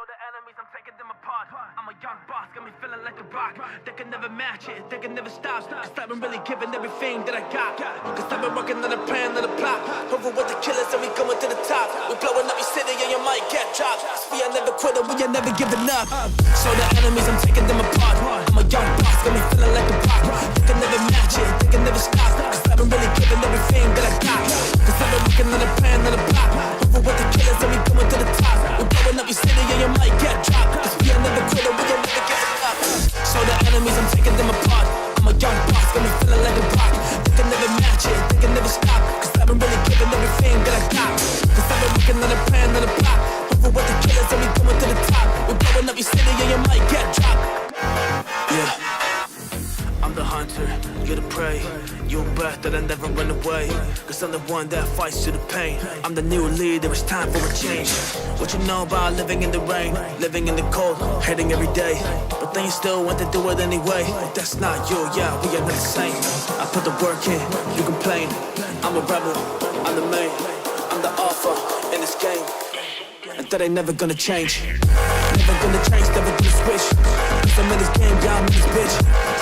Show the enemies, I'm taking them apart. I'm a young boss, got me feeling like a rock. They can never match it, they can never stop. Cause I've been really giving everything that I got. Cause I've been working on a plan, on a plot. Over with the killers and we going to the top. We blowing up your city and you might get dropped. Cause we are never quitting, we are never giving up. Show the enemies, I'm taking them apart. I'm a young boss, got me feeling like a rock. They can never match it, they can never stop. Cause I've been really giving everything that I got. Cause I've been working on a plan, on a plot. Over with the killers and we going to the top. We blowing up your city and you might get dropped. Cause we are never quitting, we are never giving up. Show the enemies, I'm taking them apart. I'm a young boss, got me feeling like a rock. They can never match it, they can never stop. Cause I've been really giving everything that I got. Cause I've been working on a plan, on a plot. Over with the killers and we going to the top. We're blowing up your city and you might get dropped. Yeah, I'm the hunter, you're the prey. You're a breath that I never run away. Cause I'm the one that fights to the pain. I'm the new leader, it's time for a change. What you know about living in the rain, living in the cold, hating every day, but then you still want to do it anyway. But that's not you, yeah, we are not the same. I put the work in, you complain. I'm a rebel, I'm the main, I'm the alpha in this game. And that ain't never gonna change. Never gonna change, never gonna switch. Cause I'm in this game, yeah, I'm in this bitch.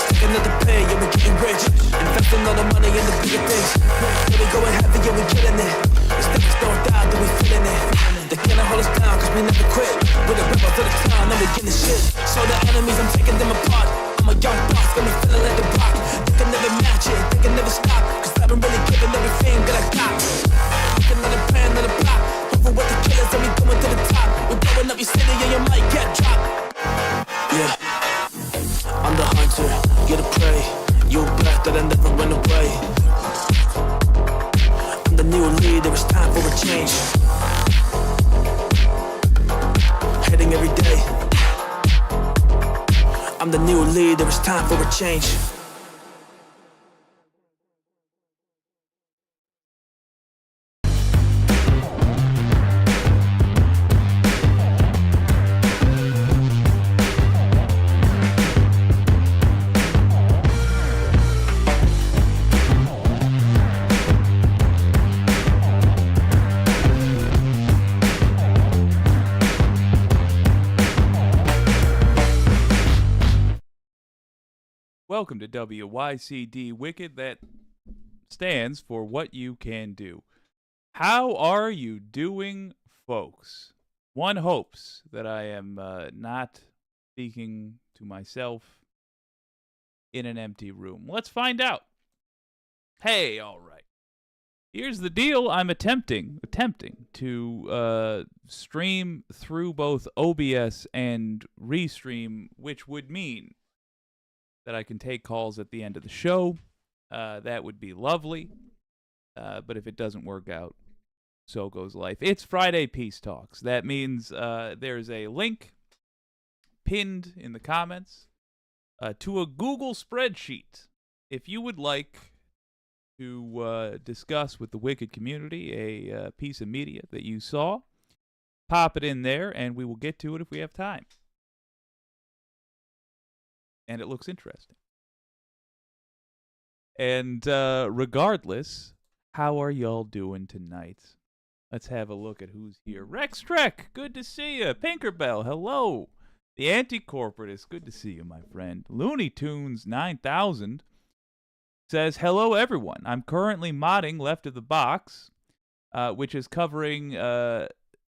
Sticking at the pay, yeah, we're getting rich. Investing all the money in the bigger things. Yeah, we going heavy, yeah, we getting it. The stakes don't die, then we feeling it. They can't hold us down, cause we never quit. We're the rebels of the town, and we getting shit. Show the enemies, I'm taking them apart. I'm a young boss, got me feeling like a rock. They can never match it, they can never stop. Cause I've been really giving everything that I got. Looking at a plan, at a plot. Over with the killers and we going to the top. We're blowing up your city and you might get dropped. Yeah, I'm the hunter, you're the prey. You're a breath that I never run away. I'm the new leader, it's time for a change. Heading every day. I'm the new leader, it's time for a change. Welcome to WYCD Wicked, that stands for What You Can Do. How are you doing, folks? One hopes that I am not speaking to myself in an empty room. Let's find out. Hey, all right. Here's the deal. I'm attempting to stream through both OBS and Restream, which would mean that I can take calls at the end of the show. That would be lovely. But if it doesn't work out, so goes life. It's Friday Peace Talks. That means there's a link pinned in the comments to a Google spreadsheet. If you would like to discuss with the Wicked community a piece of media that you saw, pop it in there and we will get to it if we have time. And it looks interesting. And regardless, how are y'all doing tonight? Let's have a look at who's here. Rex Trek, good to see you. Pinkerbell, hello. The Anti-Corporatist, good to see you, my friend. Looney Tunes 9000 says, hello, everyone. I'm currently modding Left of the Box, which is covering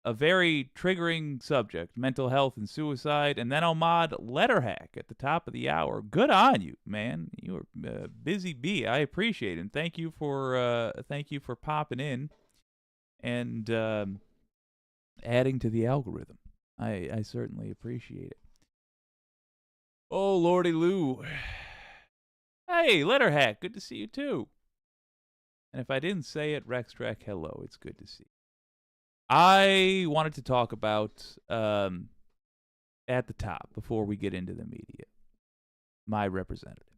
a very triggering subject, mental health and suicide, and then I'll mod Letterhack at the top of the hour. Good on you, man. You are busy bee. I appreciate it. And thank you for popping in and adding to the algorithm. I certainly appreciate it. Oh, Lordy Lou. Hey, Letterhack, good to see you too. And if I didn't say it, Rextrack, hello. It's good to see you. I wanted to talk about, at the top, before we get into the media, my representative,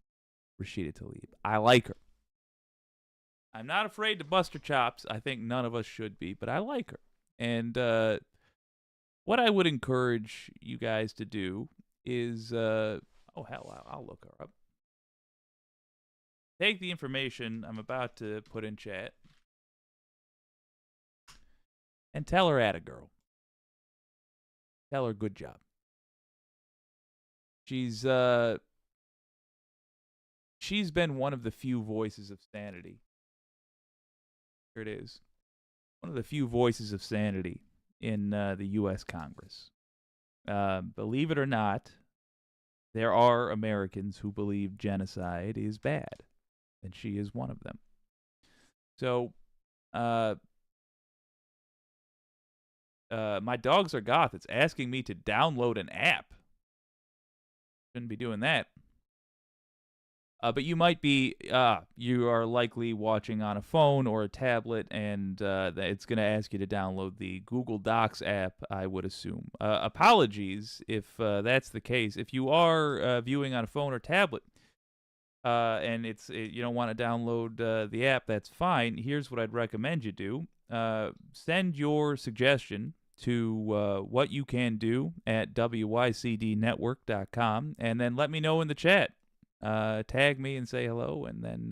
Rashida Tlaib. I like her. I'm not afraid to bust her chops. I think none of us should be, but I like her. And what I would encourage you guys to do is, oh, hell, I'll look her up. Take the information I'm about to put in chat and tell her at a girl. Tell her good job. She's been one of the few voices of sanity. Here it is. One of the few voices of sanity in the U.S. Congress. Believe it or not, there are Americans who believe genocide is bad, and she is one of them. So, my dogs are goth. It's asking me to download an app. Shouldn't be doing that. But you might be, you are likely watching on a phone or a tablet, and it's going to ask you to download the Google Docs app, I would assume. Apologies if that's the case. If you are viewing on a phone or tablet, and you don't want to download the app, that's fine. Here's what I'd recommend you do. Send your suggestion to what you can do at wycdnetwork.com, and then let me know in the chat. Tag me and say hello, and then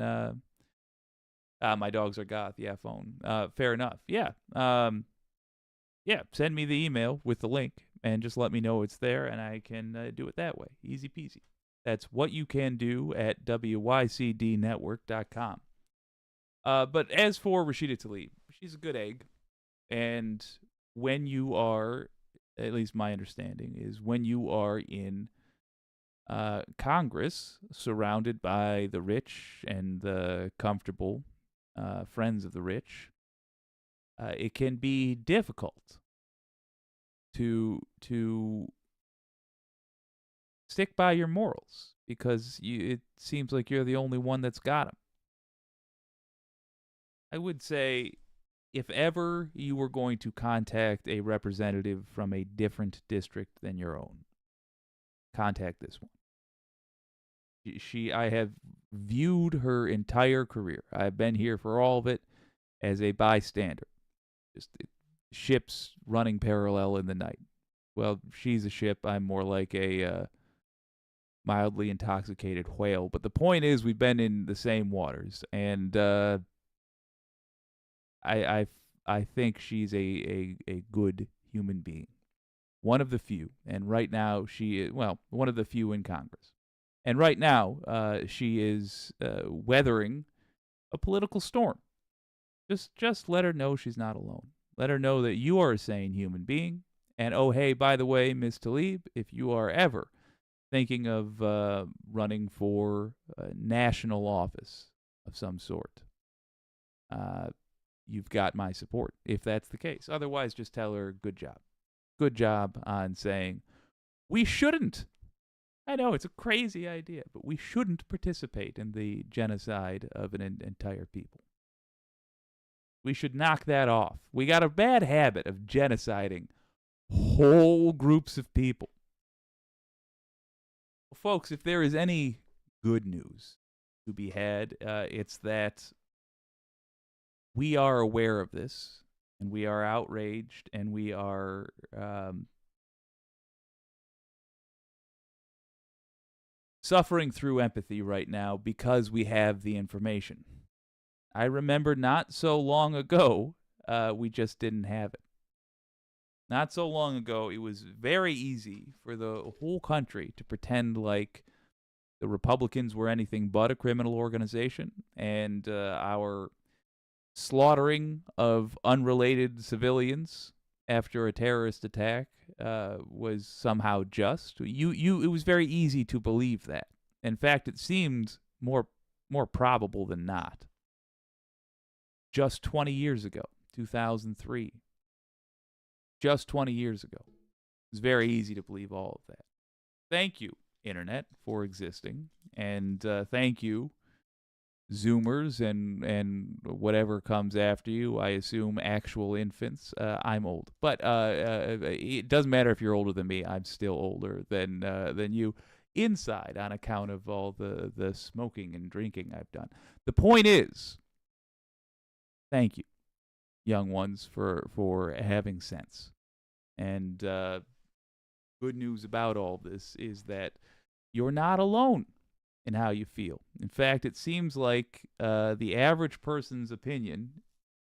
my dogs are goth. Yeah, phone. Fair enough. Yeah. Yeah. Send me the email with the link, and just let me know it's there, and I can do it that way. Easy peasy. That's what you can do at wycdnetwork.com. But as for Rashida Tlaib, she's a good egg, and when you are, at least my understanding is, when you are in Congress, surrounded by the rich and the comfortable, friends of the rich, it can be difficult to stick by your morals, because it seems like you're the only one that's got them. I would say, if ever you were going to contact a representative from a different district than your own, contact this one. I have viewed her entire career. I've been here for all of it as a bystander. Just ships running parallel in the night. Well, she's a ship. I'm more like a mildly intoxicated whale. But the point is, we've been in the same waters, and I think she's a good human being. One of the few. And right now, she is, well, one of the few in Congress. And right now, she is weathering a political storm. Just let her know she's not alone. Let her know that you are a sane human being. And oh, hey, by the way, Ms. Tlaib, if you are ever thinking of running for national office of some sort, you've got my support, if that's the case. Otherwise, just tell her, good job. Good job on saying, we shouldn't. I know, it's a crazy idea, but we shouldn't participate in the genocide of an entire people. We should knock that off. We got a bad habit of genociding whole groups of people. Well, folks, if there is any good news to be had, it's that we are aware of this, and we are outraged, and we are suffering through empathy right now because we have the information. I remember not so long ago, we just didn't have it. Not so long ago, it was very easy for the whole country to pretend like the Republicans were anything but a criminal organization, and our slaughtering of unrelated civilians after a terrorist attack was somehow just. It was very easy to believe that. In fact, it seemed more probable than not. Just 20 years ago, 2003. Just 20 years ago. It was very easy to believe all of that. Thank you, Internet, for existing. And thank you, Zoomers and whatever comes after you. I assume actual infants. I'm old. But it doesn't matter if you're older than me. I'm still older than you inside on account of all the smoking and drinking I've done. The point is, thank you, young ones, for having sense. And good news about all this is that you're not alone in how you feel. In fact, it seems like the average person's opinion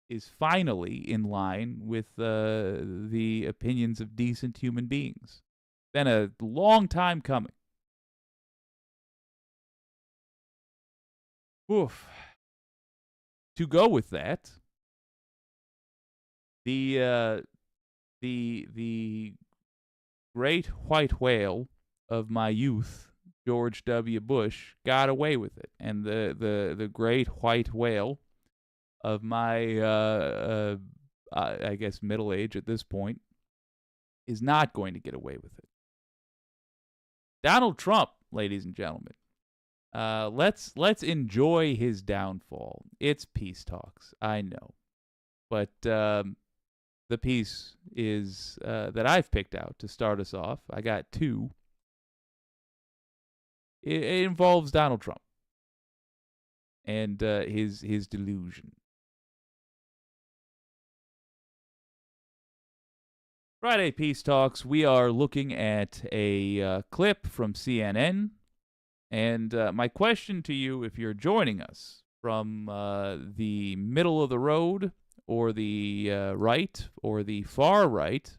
is finally in line with the opinions of decent human beings. Been a long time coming. Oof. To go with that, the great white whale of my youth, George W. Bush, got away with it, and the great white whale of my I guess middle age at this point is not going to get away with it. Donald Trump, ladies and gentlemen. Let's enjoy his downfall. It's peace talks, I know, but the piece is that I've picked out to start us off. I got two. It involves Donald Trump and his delusion. Friday Peace Talks. We are looking at a clip from CNN. And my question to you, if you're joining us from the middle of the road or the right or the far right,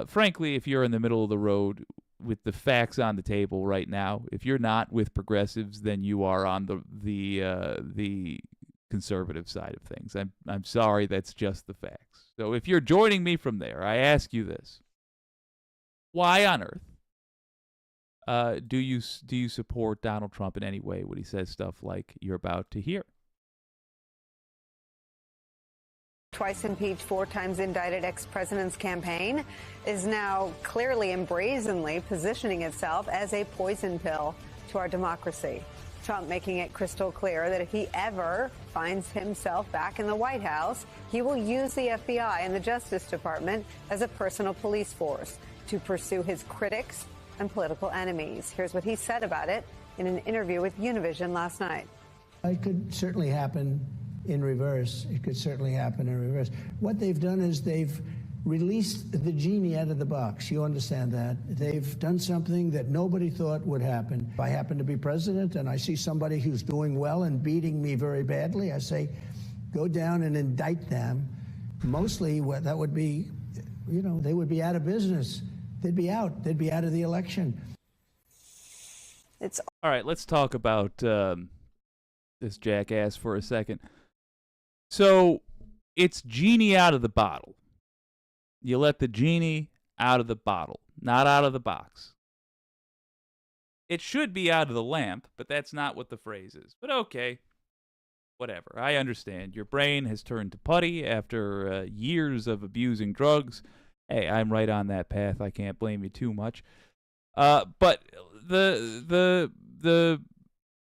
frankly, if you're in the middle of the road with the facts on the table right now, if you're not with progressives, then you are on the conservative side of things. I'm sorry, that's just the facts. So if you're joining me from there, I ask you this: why on earth do you support Donald Trump in any way when he says stuff like you're about to hear? Twice impeached, 4 times indicted ex-president's campaign is now clearly and brazenly positioning itself as a poison pill to our democracy. Trump making it crystal clear that if he ever finds himself back in the White House, he will use the FBI and the Justice Department as a personal police force to pursue his critics and political enemies. Here's what he said about it in an interview with Univision last night. It could certainly happen in reverse. It could certainly happen in reverse. What they've done is they've released the genie out of the box. You understand that. They've done something that nobody thought would happen. If I happen to be president and I see somebody who's doing well and beating me very badly, I say, go down and indict them. Mostly what that would be, they would be out of business. They'd be out. They'd be out of the election. All right, let's talk about this jackass for a second. So it's genie out of the bottle. You let the genie out of the bottle, not out of the box. It should be out of the lamp, but that's not what the phrase is. But okay, whatever. I understand. Your brain has turned to putty after years of abusing drugs. Hey, I'm right on that path. I can't blame you too much. But the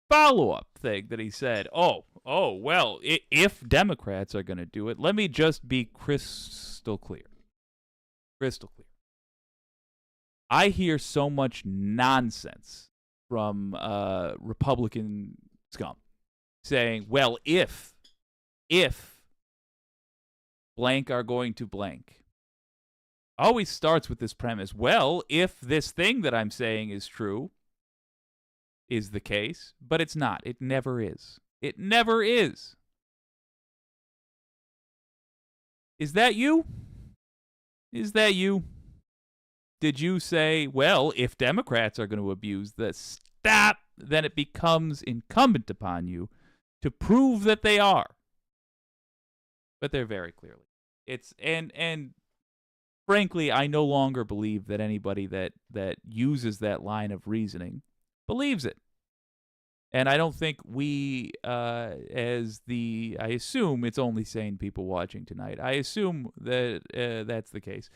follow-up thing that he said, well, if Democrats are going to do it, let me just be crystal clear. Crystal clear. I hear so much nonsense from Republican scum saying, well, if blank are going to blank. Always starts with this premise, well, if this thing that I'm saying is true, is the case, but it's not. It never is. It never is. Is that you? Is that you? Did you say, well, if Democrats are going to abuse the stop, then it becomes incumbent upon you to prove that they are? But they're very clearly. It's and frankly, I no longer believe that anybody that uses that line of reasoning believes it. And I don't think we, I assume it's only sane people watching tonight. I assume that that's the case.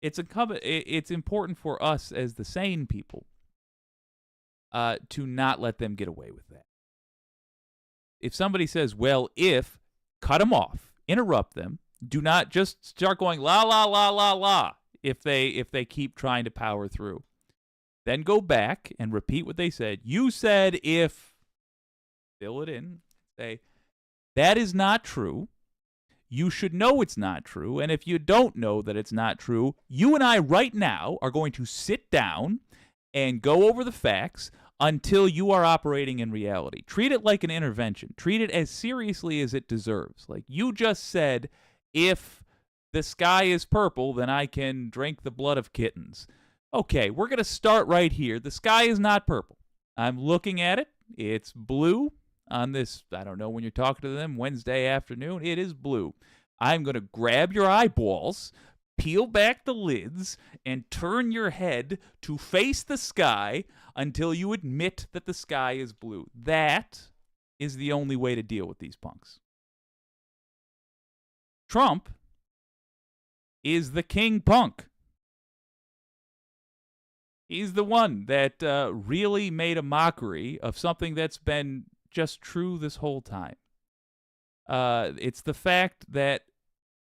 It's important for us as the sane people to not let them get away with that. If somebody says, well, cut them off, interrupt them. Do not just start going la la la la la if they keep trying to power through. Then go back and repeat what they said. You said if, fill it in, say, that is not true. You should know it's not true. And if you don't know that it's not true, you and I right now are going to sit down and go over the facts until you are operating in reality. Treat it like an intervention. Treat it as seriously as it deserves. Like you just said, if the sky is purple, then I can drink the blood of kittens. Okay, we're going to start right here. The sky is not purple. I'm looking at it. It's blue on this, I don't know when you're talking to them, Wednesday afternoon. It is blue. I'm going to grab your eyeballs, peel back the lids, and turn your head to face the sky until you admit that the sky is blue. That is the only way to deal with these punks. Trump is the king punk. He's the one that really made a mockery of something that's been just true this whole time. It's the fact that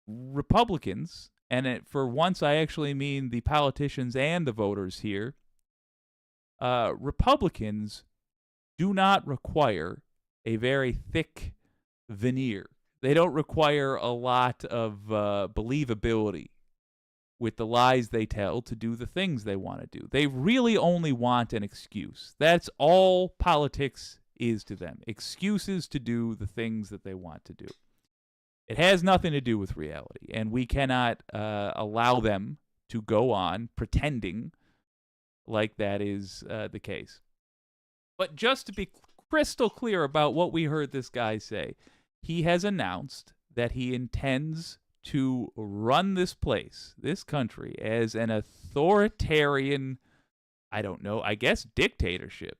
Republicans, and for once I actually mean the politicians and the voters here, Republicans do not require a very thick veneer. They don't require a lot of believability with the lies they tell to do the things they want to do. They really only want an excuse. That's all politics is to them. Excuses to do the things that they want to do. It has nothing to do with reality, and we cannot allow them to go on pretending like that is the case. But just to be crystal clear about what we heard this guy say, he has announced that he intends to run this place, this country, as an authoritarian, I don't know, I guess dictatorship.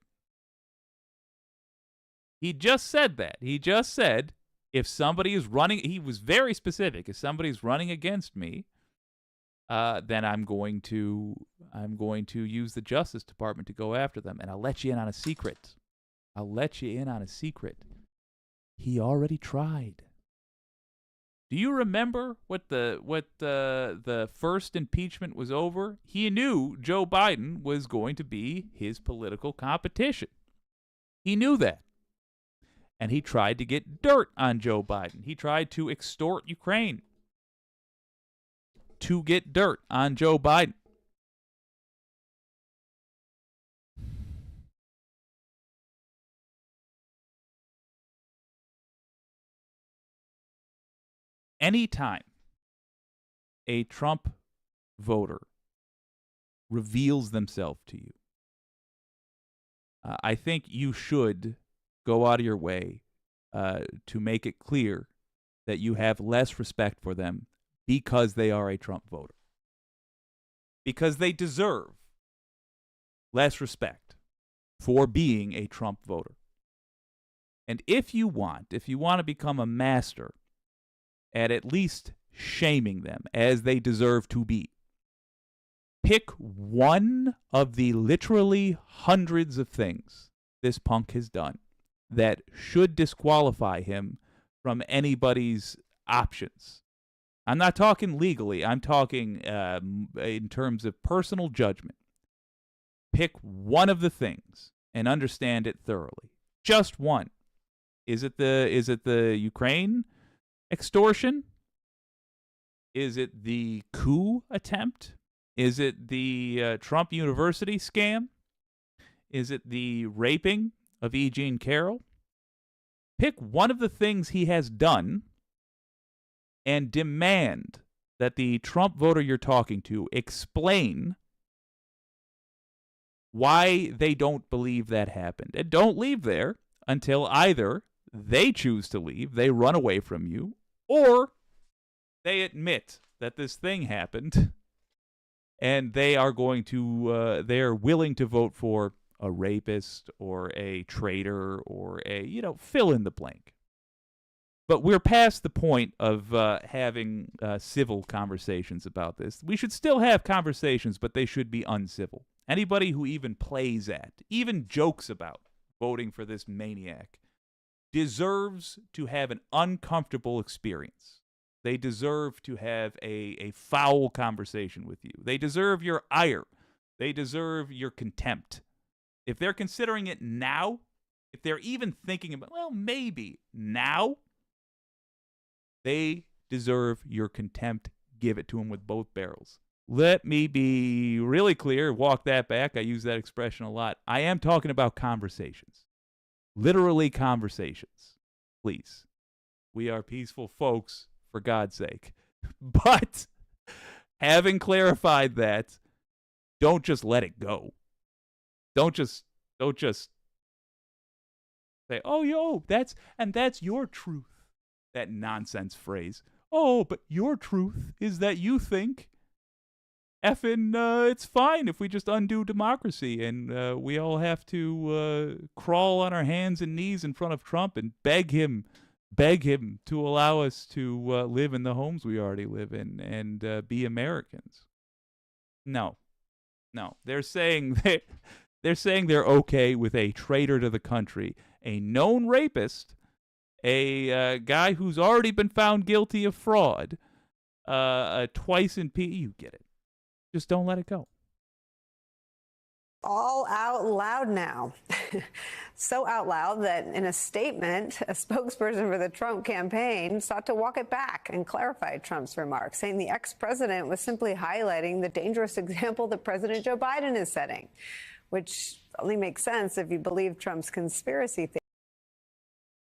He just said that. He just said, if somebody is running, he was very specific, if somebody's running against me, then I'm going to use the Justice Department to go after them. And I'll let you in on a secret. He already tried. Do you remember what the first impeachment was over? He knew Joe Biden was going to be his political competition. He knew that. And he tried to get dirt on Joe Biden. He tried to extort Ukraine to get dirt on Joe Biden. Anytime a Trump voter reveals themselves to you, I think you should go out of your way to make it clear that you have less respect for them because they are a Trump voter. Because they deserve less respect for being a Trump voter. And if you want to become a master at least shaming them as they deserve to be, pick one of the literally hundreds of things this punk has done that should disqualify him from anybody's options. I'm not talking legally. I'm talking in terms of personal judgment. Pick one of the things and understand it thoroughly. Just one. Is it the Ukraine extorsion? Is it the coup attempt? Is it the Trump University scam? Is it the raping of E. Jean Carroll? Pick one of the things he has done and demand that the Trump voter you're talking to explain why they don't believe that happened. And don't leave there until either they choose to leave, they run away from you, or they admit that this thing happened and they are willing to vote for a rapist or a traitor or fill in the blank. But we're past the point of having civil conversations about this. We should still have conversations, but they should be uncivil. Anybody who even plays at, even jokes about voting for this maniac deserves to have an uncomfortable experience. They deserve to have a foul conversation with you. They deserve your ire. They deserve your contempt. If they're considering it now, if they're even thinking about, well, maybe now, they deserve your contempt. Give it to them with both barrels. Let me be really clear, walk that back. I use that expression a lot. I am talking about conversations. Literally conversations. Please. We are peaceful folks, for God's sake. But having clarified that, don't just let it go. Don't just say, "Oh, yo, that's your truth." That nonsense phrase. "Oh, but your truth is that you think it's fine if we just undo democracy and we all have to crawl on our hands and knees in front of Trump and beg him to allow us to live in the homes we already live in and be Americans." No. They're saying they're okay with a traitor to the country, a known rapist, a guy who's already been found guilty of fraud, twice in You get it. Just don't let it go. All out loud now. So out loud that in a statement, a spokesperson for the Trump campaign sought to walk it back and clarify Trump's remarks, saying the ex-president was simply highlighting the dangerous example that President Joe Biden is setting, which only makes sense if you believe Trump's conspiracy theory.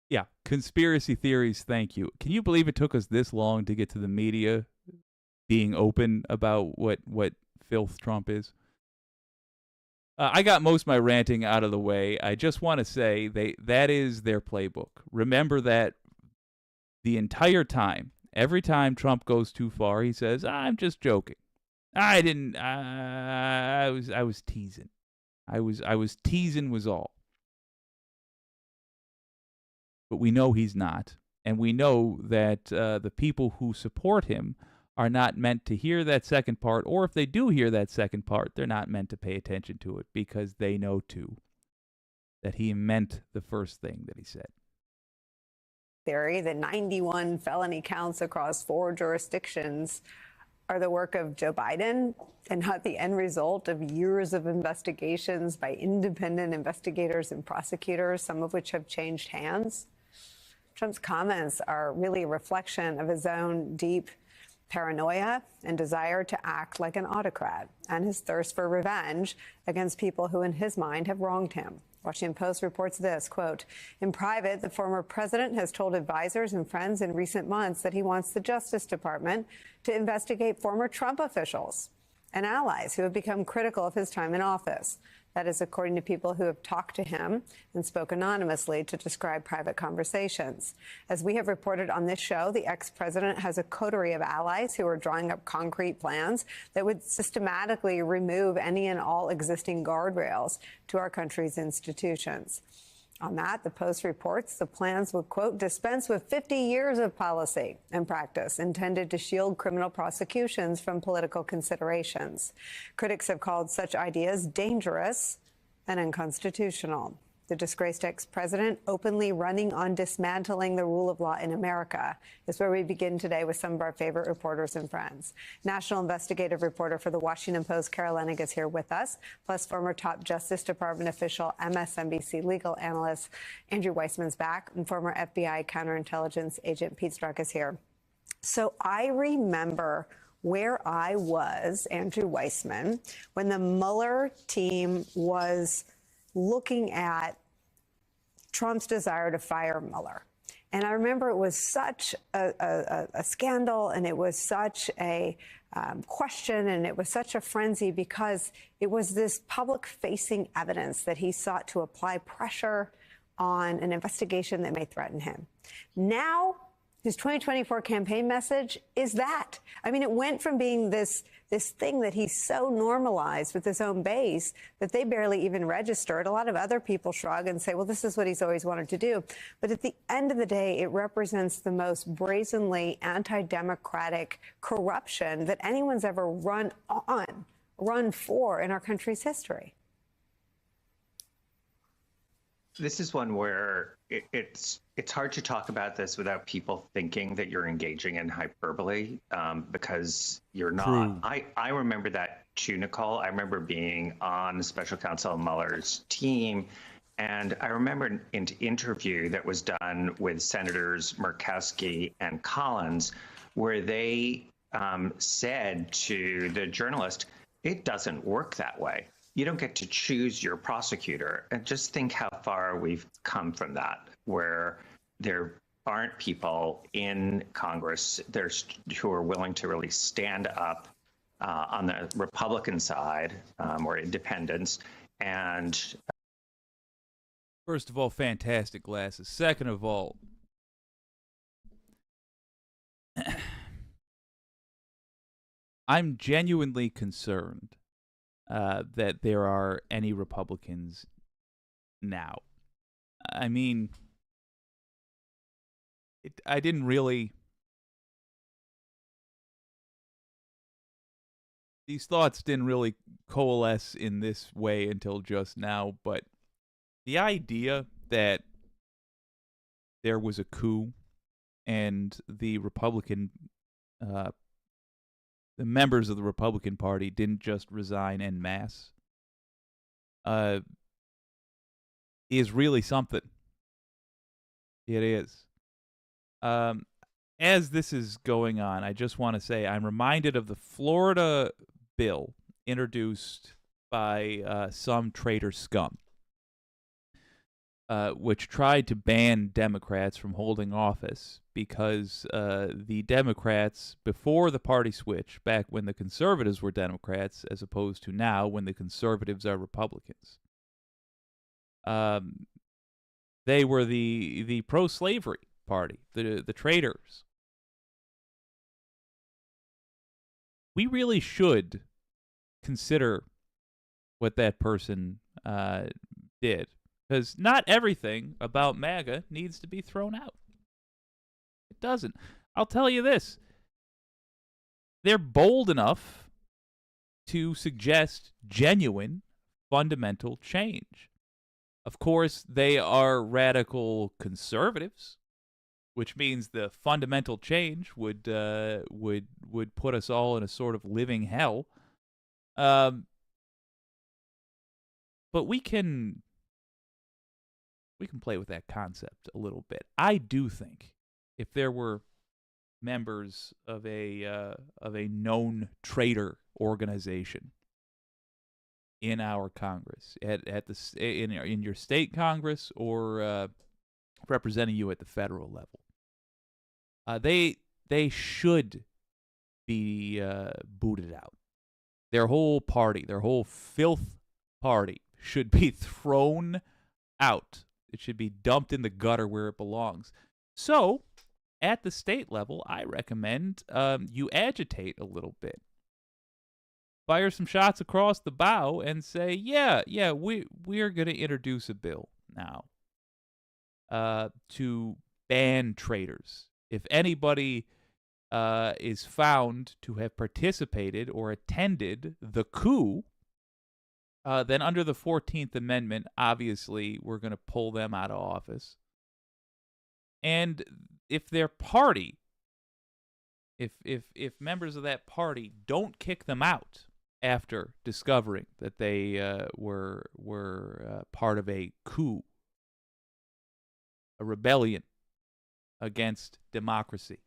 Yeah, conspiracy theories, thank you. Can you believe it took us this long to get to the media being open about what filth Trump is? I got most of my ranting out of the way. I just want to say that is their playbook. Remember that the entire time, every time Trump goes too far, he says, "I'm just joking. I didn't. I was teasing. I was teasing was all." But we know he's not, and we know that the people who support him are not meant to hear that second part, or if they do hear that second part, they're not meant to pay attention to it because they know, too, that he meant the first thing that he said. Theory that 91 felony counts across 4 jurisdictions are the work of Joe Biden and not the end result of years of investigations by independent investigators and prosecutors, some of which have changed hands. Trump's comments are really a reflection of his own deep paranoia and desire to act like an autocrat and his thirst for revenge against people who in his mind have wronged him. Washington Post reports this, quote, "In private, the former president has told advisors and friends in recent months that he wants the Justice Department to investigate former Trump officials and allies who have become critical of his time in office." That is according to people who have talked to him and spoke anonymously to describe private conversations. As we have reported on this show, the ex-president has a coterie of allies who are drawing up concrete plans that would systematically remove any and all existing guardrails to our country's institutions. On that, the Post reports the plans would, quote, "dispense with 50 years of policy and practice intended to shield criminal prosecutions from political considerations." Critics have called such ideas dangerous and unconstitutional. The disgraced ex-president openly running on dismantling the rule of law in America is where we begin today with some of our favorite reporters and friends. National investigative reporter for the Washington Post, Kara Lenig, is here with us, plus former top Justice Department official, MSNBC legal analyst Andrew Weissman's back, and former FBI counterintelligence agent Pete Strzok is here. So I remember where I was, Andrew Weissman, when the Mueller team was looking at Trump's desire to fire Mueller. And I remember it was such a scandal, and it was such a question, and it was such a frenzy because it was this public-facing evidence that he sought to apply pressure on an investigation that may threaten him. Now, his 2024 campaign message is that. I mean, it went from being this thing that he's so normalized with his own base that they barely even registered. A lot of other people shrug and say, well, this is what he's always wanted to do. But at the end of the day, it represents the most brazenly anti-democratic corruption that anyone's ever run for in our country's history. This is one where it's hard to talk about this without people thinking that you're engaging in hyperbole, because you're not. I remember that too, Nicole. I remember being on Special Counsel Mueller's team, and I remember an interview that was done with Senators Murkowski and Collins, where they said to the journalist, it doesn't work that way. You don't get to choose your prosecutor. And just think how far we've come from that, where there aren't people in Congress who are willing to really stand up on the Republican side or independents. And first of all, fantastic glasses. Second of all, I'm genuinely concerned that there are any Republicans now. I mean, I didn't really... These thoughts didn't really coalesce in this way until just now, but the idea that there was a coup and the members of the Republican Party didn't just resign en masse is really something. It is. As this is going on, I just want to say I'm reminded of the Florida bill introduced by some traitor scum, which tried to ban Democrats from holding office because the Democrats, before the party switch, back when the conservatives were Democrats, as opposed to now when the conservatives are Republicans, they were the pro-slavery party, the traitors. We really should consider what that person did, because not everything about MAGA needs to be thrown out. It doesn't. I'll tell you this. They're bold enough to suggest genuine, fundamental change. Of course, they are radical conservatives, which means the fundamental change would put us all in a sort of living hell. But we can play with that concept a little bit. I do think if there were members of a known traitor organization in our Congress, in your state Congress, or representing you at the federal level, they should be booted out. Their whole party, their whole filth party, should be thrown out. It should be dumped in the gutter where it belongs. So, at the state level, I recommend you agitate a little bit. Fire some shots across the bow and say, yeah, we're going to introduce a bill now to ban traitors. If anybody is found to have participated or attended the coup, then under the 14th Amendment, obviously, we're going to pull them out of office. And if their party, if members of that party don't kick them out after discovering that they were part of a coup, a rebellion against democracy,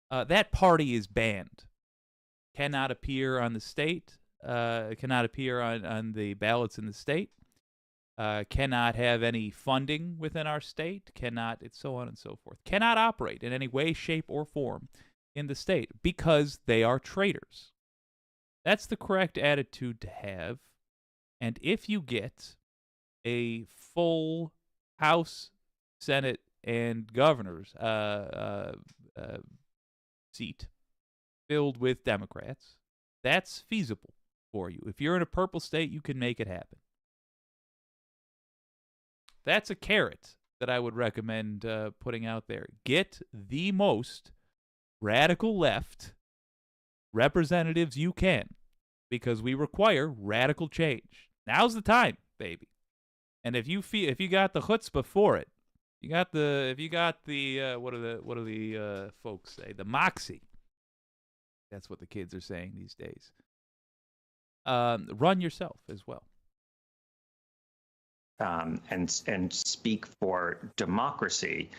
that party is banned. Cannot appear on the state. Cannot appear on the ballots in the state. Cannot have any funding within our state. Cannot, it's so on and so forth. Cannot operate in any way, shape, or form in the state because they are traitors. That's the correct attitude to have. And if you get a full House, Senate, and governor's seat filled with Democrats, that's feasible for you. If you're in a purple state, you can make it happen. That's a carrot that I would recommend putting out there. Get the most radical left representatives you can, because we require radical change. Now's the time, baby. And if you got the chutzpah for it, if you got the what do the folks say? The moxie. That's what the kids are saying these days. Run yourself as well. And speak for democracy.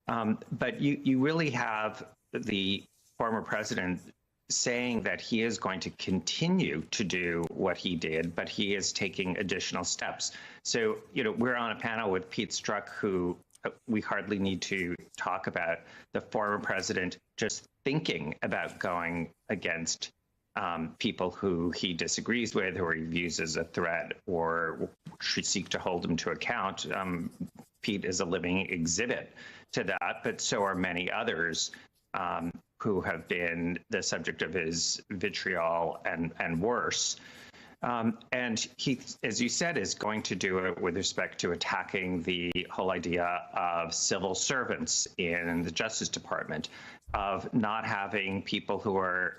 But you really have the former president saying that he is going to continue to do what he did, but he is taking additional steps. So, we're on a panel with Pete Strzok, who we hardly need to talk about the former president just thinking about going against people who he disagrees with, who he views as a threat, or should seek to hold him to account. Pete is a living exhibit to that, but so are many others who have been the subject of his vitriol and worse. And he, as you said, is going to do it with respect to attacking the whole idea of civil servants in the Justice Department, of not having people who are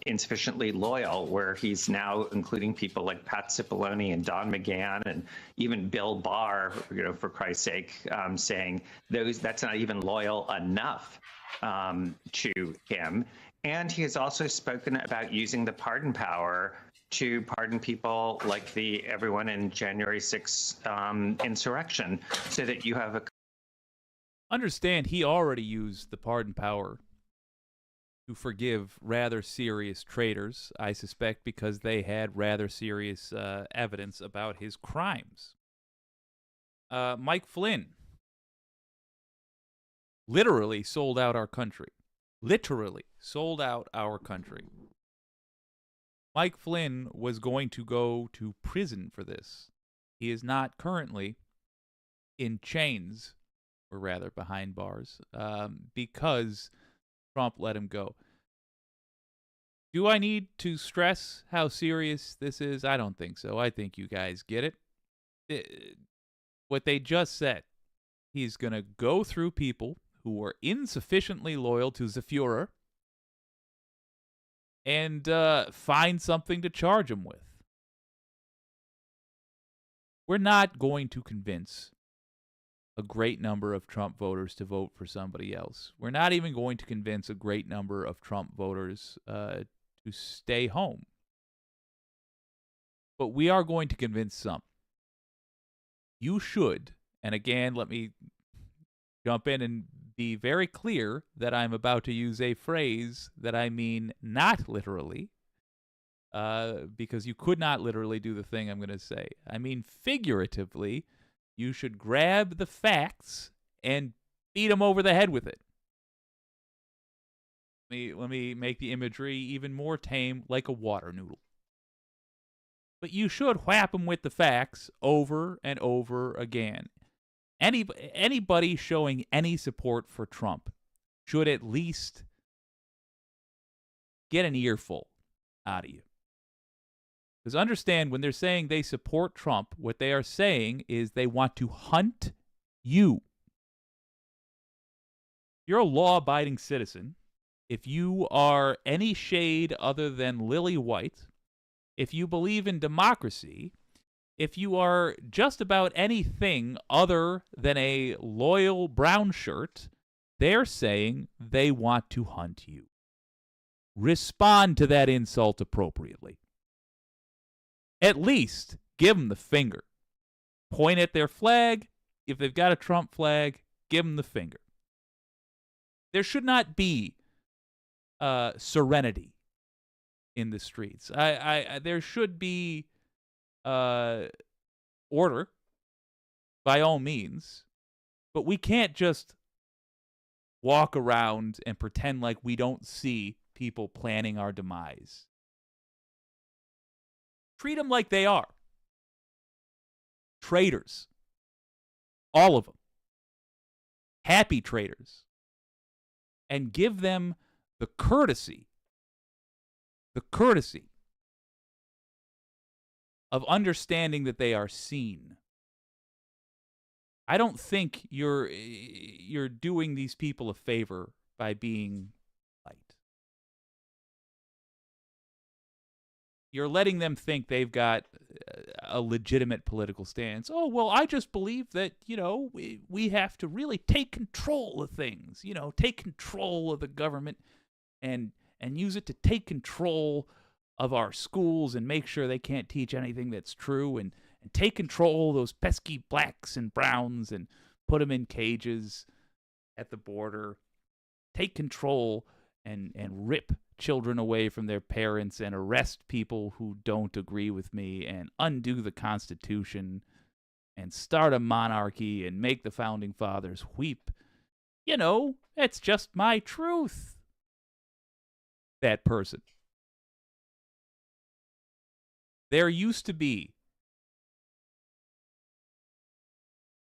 insufficiently loyal, where he's now including people like Pat Cipollone and Don McGahn and even Bill Barr, for Christ's sake, saying that's not even loyal enough to him. And he has also spoken about using the pardon power to pardon people like everyone in January 6th insurrection, so that you have a... Understand, he already used the pardon power to forgive rather serious traitors, I suspect because they had rather serious evidence about his crimes. Mike Flynn literally sold out our country. Literally sold out our country. Mike Flynn was going to go to prison for this. He is not currently in chains, or rather behind bars, because Trump let him go. Do I need to stress how serious this is? I don't think so. I think you guys get it. What they just said, he's going to go through people who were insufficiently loyal to the Führer and find something to charge him with. We're not going to convince a great number of Trump voters to vote for somebody else. We're not even going to convince a great number of Trump voters to stay home. But we are going to convince some. You should, and again, let me jump in and be very clear that I'm about to use a phrase that I mean not literally, because you could not literally do the thing I'm going to say. I mean figuratively. You should grab the facts and beat them over the head with it. Let me make the imagery even more tame, like a water noodle. But you should whap them with the facts over and over again. Anybody showing any support for Trump should at least get an earful out of you. Because understand, when they're saying they support Trump, what they are saying is they want to hunt you. You're a law-abiding citizen. If you are any shade other than lily white, if you believe in democracy, if you are just about anything other than a loyal brown shirt, they're saying they want to hunt you. Respond to that insult appropriately. At least give them the finger. Point at their flag. If they've got a Trump flag, give them the finger. There should not be serenity in the streets. There should be order, by all means, but we can't just walk around and pretend like we don't see people planning our demise. Treat them like they are. Traitors. All of them. Happy traitors. And give them the courtesy of understanding that they are seen. I don't think you're doing these people a favor by being light. You're letting them think they've got a legitimate political stance. Oh, well, I just believe that, we have to really take control of things, take control of the government and use it to take control of our schools and make sure they can't teach anything that's true and take control of those pesky blacks and browns and put them in cages at the border. Take control and rip children away from their parents and arrest people who don't agree with me and undo the Constitution and start a monarchy and make the founding fathers weep. You know, it's just my truth. That person. There used to be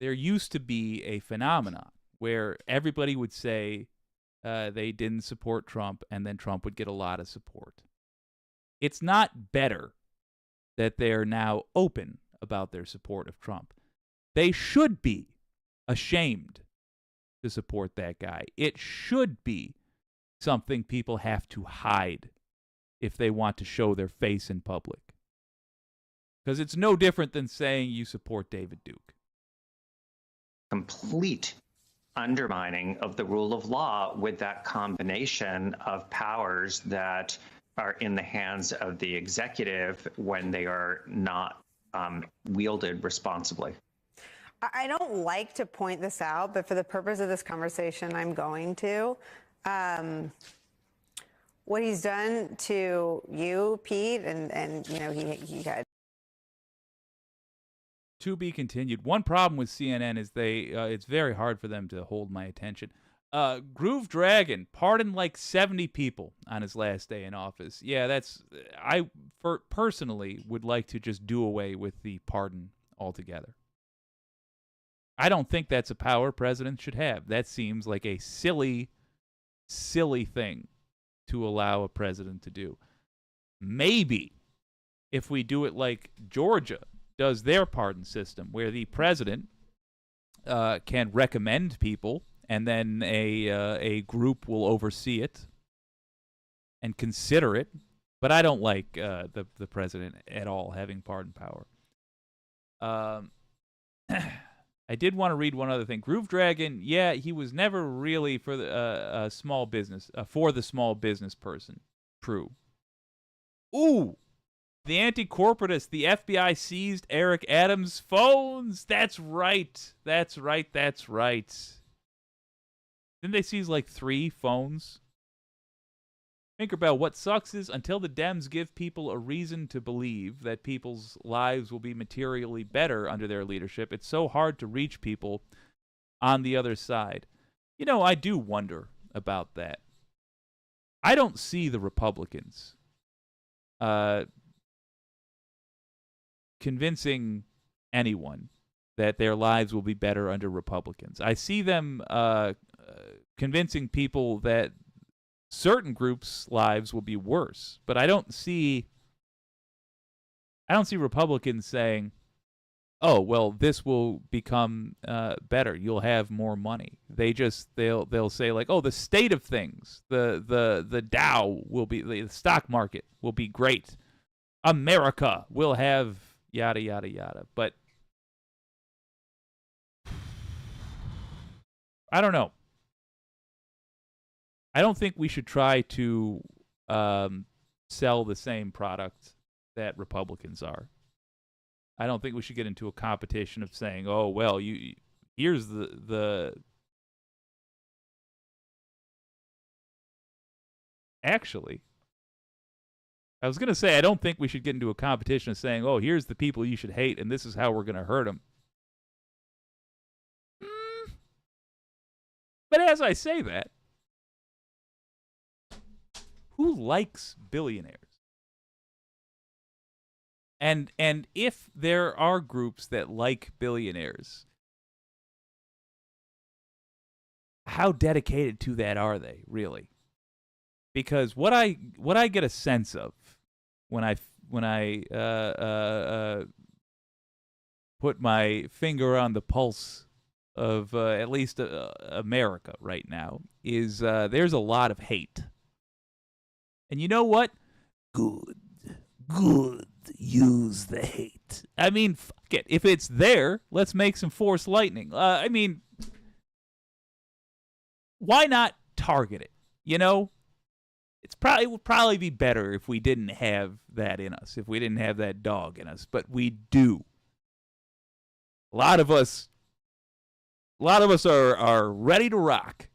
a phenomenon where everybody would say they didn't support Trump, and then Trump would get a lot of support. It's not better that they're now open about their support of Trump. They should be ashamed to support that guy. It should be something people have to hide if they want to show their face in public. Because it's no different than saying you support David Duke. Complete undermining of the rule of law with that combination of powers that are in the hands of the executive when they are not wielded responsibly. I don't like to point this out, but for the purpose of this conversation, I'm going to. What he's done to you, Pete, and you know, he had. To be continued. One problem with CNN is it's very hard for them to hold my attention. Groove Dragon pardoned like 70 people on his last day in office. Yeah, I personally would like to just do away with the pardon altogether. I don't think that's a power presidents should have. That seems like a silly thing to allow a president to do. Maybe if we do it like Georgia does their pardon system, where the president can recommend people, and then a group will oversee it and consider it. But I don't like the president at all having pardon power. I did want to read one other thing. Groove Dragon, yeah, he was never really for the small business for the small business person. True. Ooh. The anti-corporatist, the FBI seized Eric Adams' phones. That's right. That's right. Didn't they seize like 3 phones? Tinkerbell, what sucks is until the Dems give people a reason to believe that people's lives will be materially better under their leadership, it's so hard to reach people on the other side. You know, I do wonder about that. I don't see the Republicans convincing anyone that their lives will be better under Republicans. I see them convincing people that certain groups' lives will be worse, but I don't see Republicans saying, "Oh, well, this will become better. You'll have more money." They'll say like, "Oh, the state of things, the Dow will be, the stock market will be great. America will have yada yada yada." But I don't know. I don't think we should try to sell the same product that Republicans are. I don't think we should get into a competition of saying, "Oh, well, here's the Actually, I was going to say I don't think we should get into a competition of saying, "Oh, here's the people you should hate and this is how we're going to hurt them." But as I say that, who likes billionaires? And if there are groups that like billionaires, how dedicated to that are they, really? Because what I get a sense of when I put my finger on the pulse of at least America right now is there's a lot of hate. And you know what? Good. Use the hate. I mean, fuck it. If it's there, let's make some Force Lightning. I mean, why not target it? You know? It would probably be better if we didn't have that in us, if we didn't have that dog in us, but we do. A lot of us are ready to rock.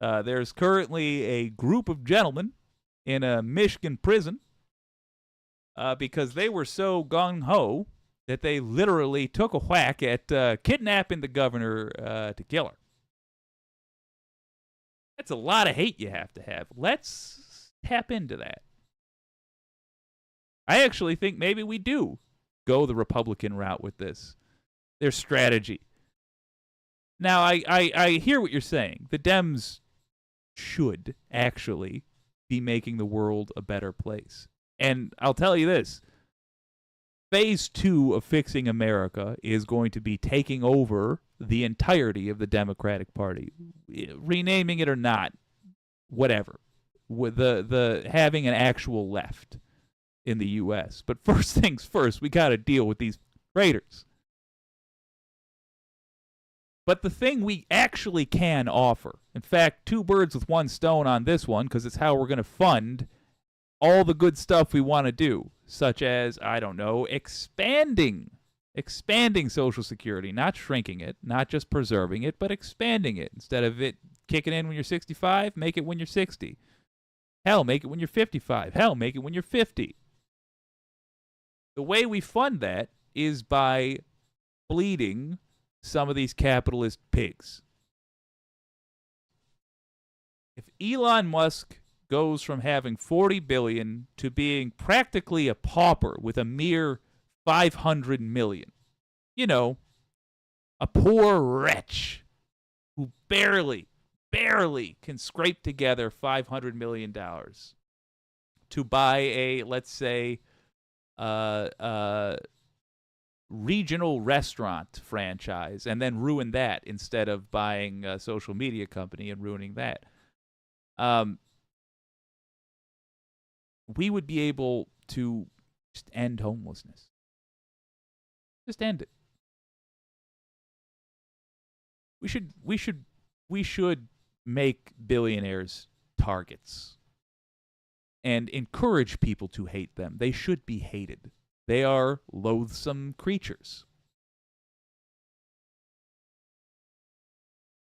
There's currently a group of gentlemen in a Michigan prison because they were so gung-ho that they literally took a whack at kidnapping the governor to kill her. That's a lot of hate you have to have. Let's tap into that. I actually think maybe we do go the Republican route with this. Their strategy. Now, I hear what you're saying. The Dems should actually be making the world a better place. And I'll tell you this. Phase 2 of fixing America is going to be taking over the entirety of the Democratic Party. Renaming it or not, whatever. With the having an actual left in the U.S. But first things first, we got to deal with these traitors. But the thing we actually can offer, in fact, 2 birds with 1 stone on this one, because it's how we're going to fund all the good stuff we want to do, such as, I don't know, expanding Social Security, not shrinking it, not just preserving it, but expanding it. Instead of it kicking in when you're 65, make it when you're 60. Hell, make it when you're 55. Hell, make it when you're 50. The way we fund that is by bleeding some of these capitalist pigs. If Elon Musk goes from having 40 billion to being practically a pauper with a mere 500 million, you know, a poor wretch who barely can scrape together $500 million to buy a, let's say, regional restaurant franchise and then ruin that instead of buying a social media company and ruining that. We would be able to just end homelessness. Just end it. We should make billionaires targets and encourage people to hate them. They should be hated. They are loathsome creatures.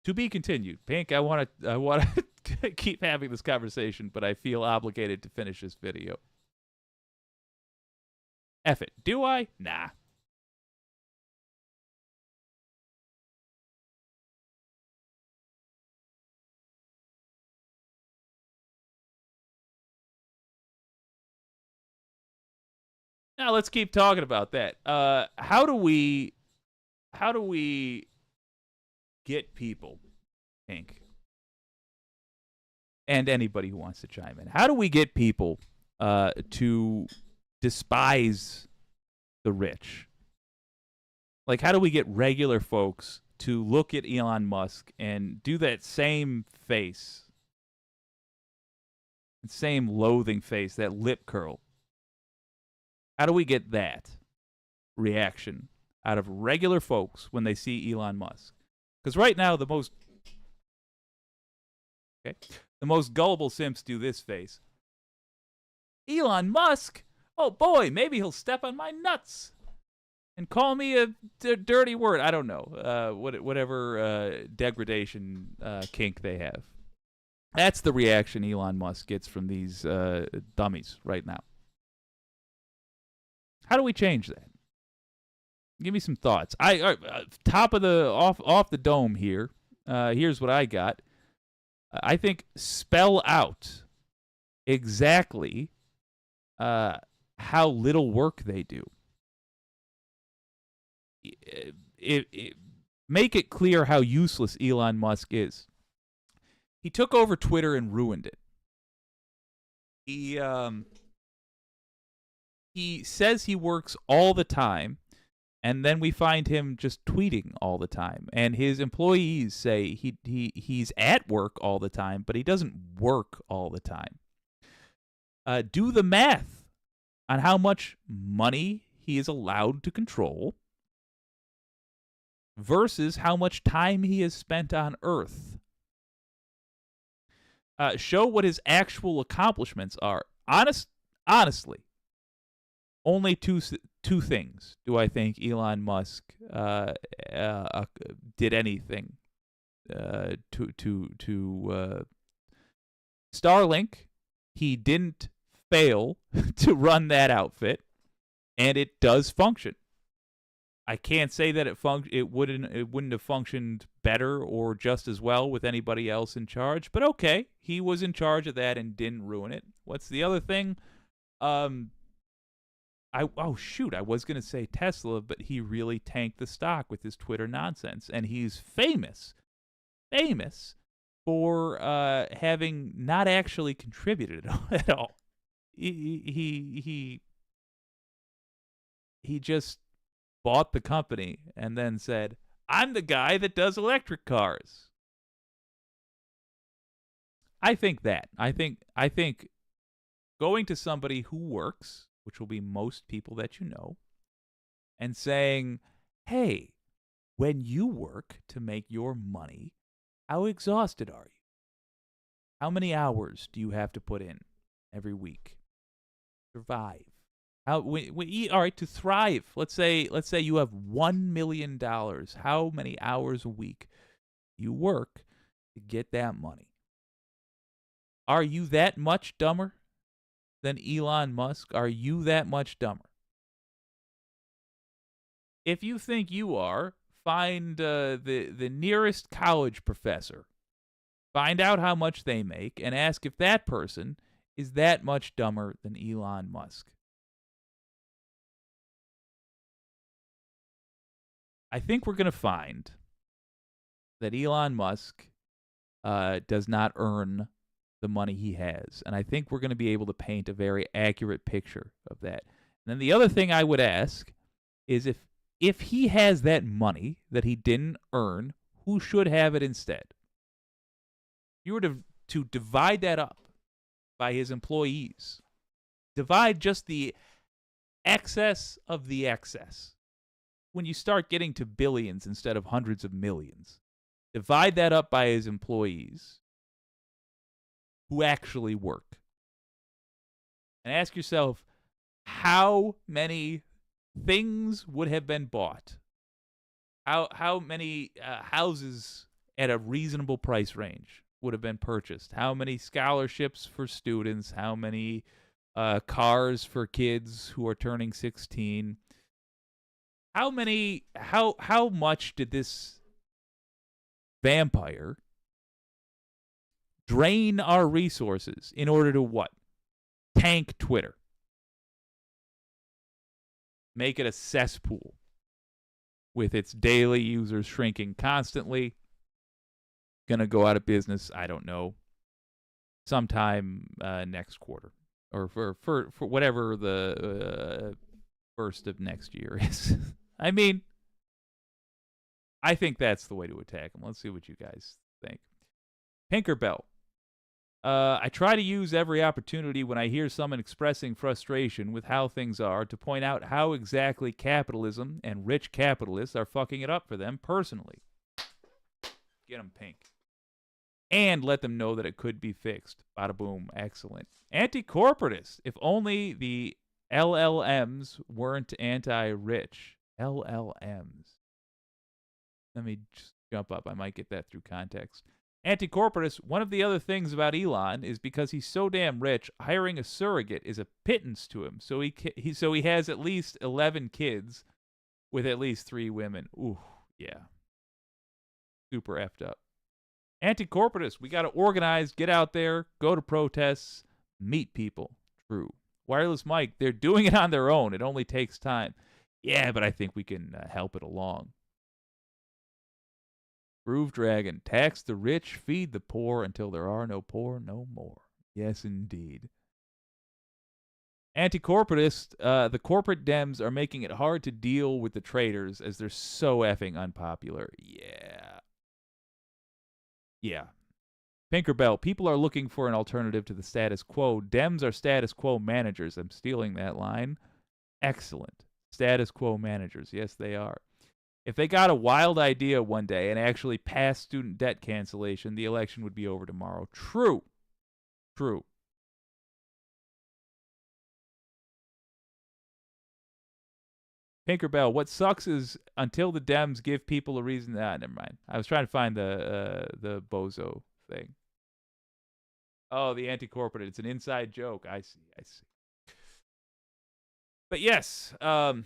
To be continued. Pink, I want to keep having this conversation, but I feel obligated to finish this video. F it. Do I? Nah. Now let's keep talking about that. How do we get people, Pink, and anybody who wants to chime in? How do we get people to despise the rich? Like, how do we get regular folks to look at Elon Musk and do that same face, same loathing face, that lip curl? How do we get that reaction out of regular folks when they see Elon Musk? Because right now, the most gullible simps do this face. Elon Musk? Oh boy, maybe he'll step on my nuts and call me a dirty word. I don't know. Whatever degradation kink they have. That's the reaction Elon Musk gets from these dummies right now. How do we change that? Give me some thoughts. Top of the off the dome here. Here's what I got. I think spell out exactly how little work they do. Make it clear how useless Elon Musk is. He took over Twitter and ruined it. He says he works all the time, and then we find him just tweeting all the time. And his employees say he's at work all the time, but he doesn't work all the time. Do the math on how much money he is allowed to control versus how much time he has spent on Earth. Show what his actual accomplishments are. Honestly, only two things do I think Elon Musk did anything Starlink. He didn't fail to run that outfit, and it does function. I can't say that it wouldn't have functioned better or just as well with anybody else in charge, but okay, he was in charge of that and didn't ruin it. What's the other thing? I was gonna say Tesla, but he really tanked the stock with his Twitter nonsense, and he's famous for having not actually contributed at all. He just bought the company and then said, "I'm the guy that does electric cars." I think going to somebody who works, which will be most people that you know, and saying, "Hey, when you work to make your money, how exhausted are you? How many hours do you have to put in every week? Survive. All right, to thrive. Let's say you have $1 million. How many hours a week you work to get that money? Are you that much dumber than Elon Musk? Are you that much dumber? If you think you are, find the nearest college professor. Find out how much they make and ask if that person is that much dumber than Elon Musk. I think we're going to find that Elon Musk does not earn the money he has. And I think we're going to be able to paint a very accurate picture of that. And then the other thing I would ask is if he has that money that he didn't earn, who should have it instead? If you were to divide that up by his employees, divide just the excess of the excess. When you start getting to billions instead of hundreds of millions, divide that up by his employees who actually work. And ask yourself, how many things would have been bought? How many houses at a reasonable price range would have been purchased? How many scholarships for students? How many cars for kids who are turning 16? How much did this vampire drain our resources in order to what? Tank Twitter. Make it a cesspool with its daily users shrinking constantly. Gonna go out of business, I don't know, sometime next quarter. Or for whatever the first of next year is. I mean, I think that's the way to attack him. Let's see what you guys think. Pinkerbell. I try to use every opportunity when I hear someone expressing frustration with how things are to point out how exactly capitalism and rich capitalists are fucking it up for them personally. Get them, Pink. And let them know that it could be fixed. Bada boom. Excellent. Anti-corporatist. If only the LLMs weren't anti-rich. LLMs. Let me just jump up. I might get that through context. Anti-corporatist, one of the other things about Elon is because he's so damn rich, hiring a surrogate is a pittance to him. So he has at least 11 kids with at least 3 women. Ooh, yeah. Super effed up. Anti-corporatist, we got to organize, get out there, go to protests, meet people. True. Wireless Mike, they're doing it on their own. It only takes time. Yeah, but I think we can help it along. Groove Dragon, tax the rich, feed the poor until there are no poor no more. Yes, indeed. Anti-corporatist, the corporate Dems are making it hard to deal with the traders as they're so effing unpopular. Yeah. Yeah. Pinkerbell, people are looking for an alternative to the status quo. Dems are status quo managers. I'm stealing that line. Excellent. Status quo managers. Yes, they are. If they got a wild idea one day and actually passed student debt cancellation, the election would be over tomorrow. True. True. Tinkerbell, what sucks is until the Dems give people a reason. Never mind. I was trying to find the bozo thing. Oh, the anti-corporate. It's an inside joke. I see. But yes, harp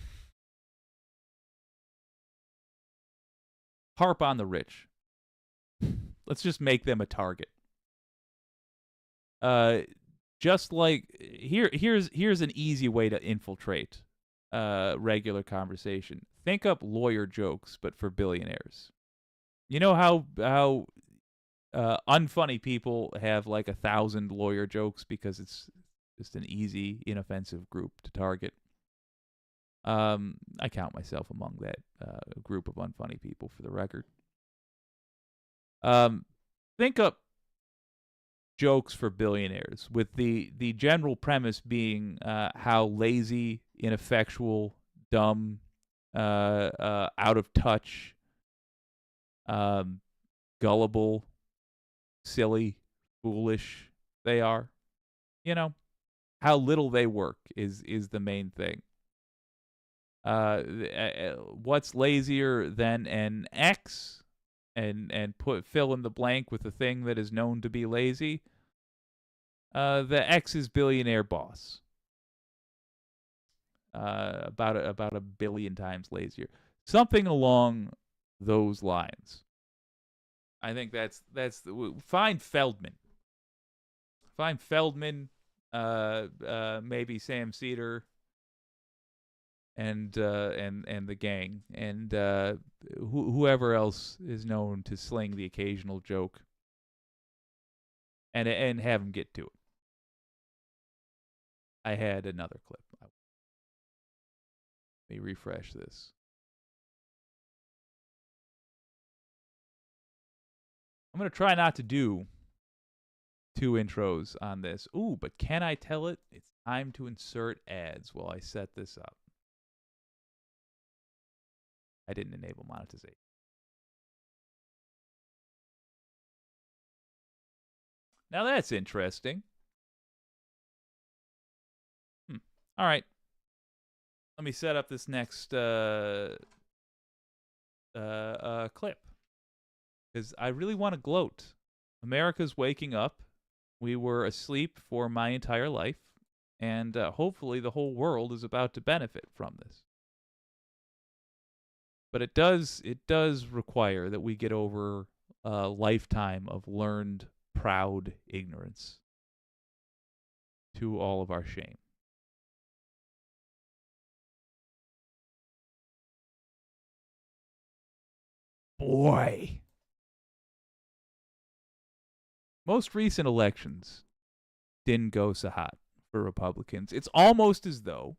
on the rich. Let's just make them a target. Just like here's an easy way to infiltrate regular conversation. Think up lawyer jokes, but for billionaires. You know how unfunny people have like 1,000 lawyer jokes because it's just an easy, inoffensive group to target. I count myself among that group of unfunny people, for the record. Think up jokes for billionaires, with the general premise being how lazy, ineffectual, dumb, out of touch, gullible, silly, foolish they are. You know, how little they work is the main thing. What's lazier than an X? And fill in the blank with a thing that is known to be lazy. The X's billionaire boss. About a billion times lazier. Something along those lines. I think that's find Feldman. Find Feldman. Maybe Sam Cedar. And the gang, and whoever else is known to sling the occasional joke, and have them get to it. I had another clip. Let me refresh this. I'm going to try not to do 2 intros on this. Ooh, but can I tell it? It's time to insert ads while I set this up. I didn't enable monetization. Now that's interesting. All right. Let me set up this next clip. Because I really want to gloat. America's waking up. We were asleep for my entire life. And hopefully the whole world is about to benefit from this. But it does require that we get over a lifetime of learned, proud ignorance, to all of our shame. Boy. Most recent elections didn't go so hot for Republicans. It's almost as though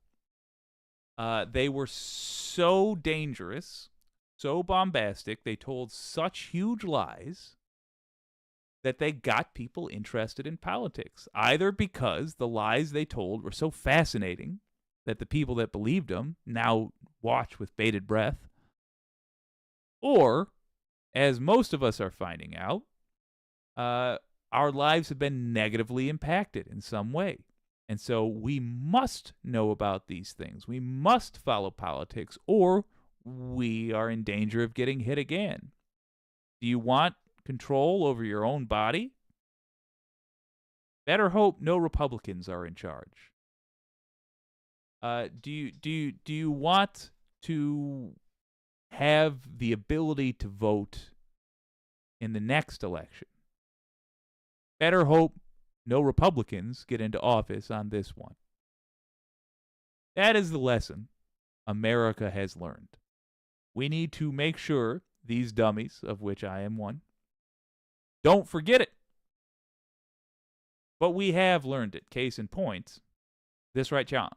they were so dangerous, so bombastic, they told such huge lies that they got people interested in politics, either because the lies they told were so fascinating that the people that believed them now watch with bated breath, or, as most of us are finding out, our lives have been negatively impacted in some way. And so we must know about these things. We must follow politics, or we are in danger of getting hit again. Do you want control over your own body? Better hope no Republicans are in charge. Do you want to have the ability to vote in the next election? Better hope no Republicans get into office on this one. That is the lesson America has learned. We need to make sure these dummies, of which I am one, don't forget it. But we have learned it. Case in point, this right, John.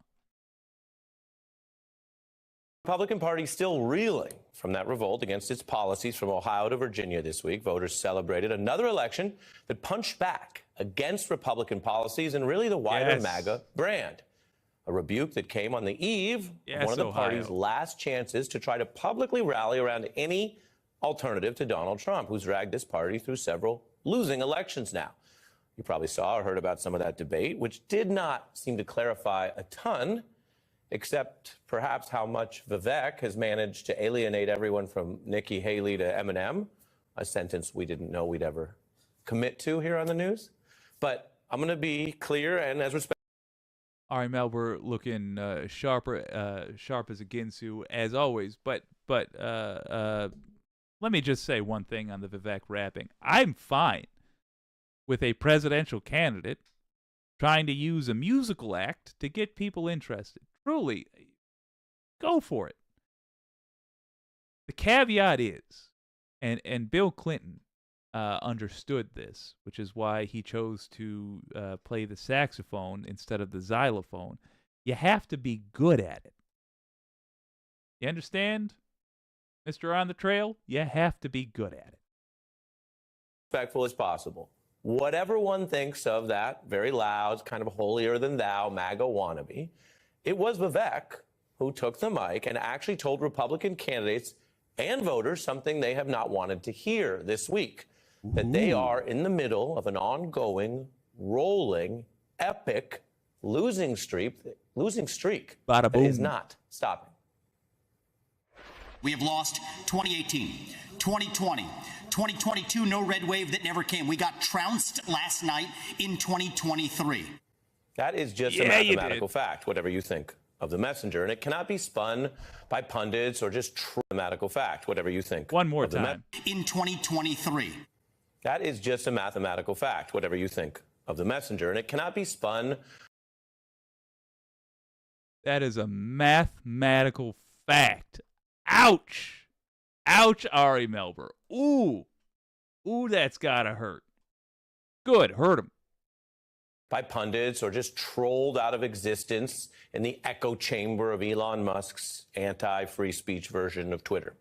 Republican Party still reeling from that revolt against its policies from Ohio to Virginia this week. Voters celebrated another election that punched back against Republican policies and really the wider MAGA brand. A rebuke that came on the eve of one of the party's last chances to try to publicly rally around any alternative to Donald Trump, who's dragged this party through several losing elections now. You probably saw or heard about some of that debate, which did not seem to clarify a ton except perhaps how much Vivek has managed to alienate everyone from Nikki Haley to Eminem, a sentence we didn't know we'd ever commit to here on the news. But I'm going to be clear and as respectful. All right, Mel, we're looking sharp as a Ginsu as always. But let me just say one thing on the Vivek rapping. I'm fine with a presidential candidate trying to use a musical act to get people interested. Truly, go for it. The caveat is, and Bill Clinton understood this, which is why he chose to play the saxophone instead of the xylophone. You have to be good at it. You understand, Mr. On the Trail? You have to be good at it. Respectful as possible. Whatever one thinks of that very loud, kind of holier than thou MAGA wannabe, it was Vivek who took the mic and actually told Republican candidates and voters something they have not wanted to hear this week. That they are in the middle of an ongoing, rolling, epic losing streak Bada that is boom. not stopping. We have lost 2018, 2020, 2022, no red wave that never came. We got trounced last night in 2023. That is just a mathematical fact, whatever you think of the messenger. And it cannot be spun by pundits or just mathematical fact, whatever you think. One more time. In 2023. That is just a mathematical fact, whatever you think of the messenger. And it cannot be spun. That is a mathematical fact. Ouch. Ouch, Ari Melber. Ooh. Ooh, that's gotta hurt. Good, hurt him. By pundits or just trolled out of existence in the echo chamber of Elon Musk's anti-free speech version of Twitter.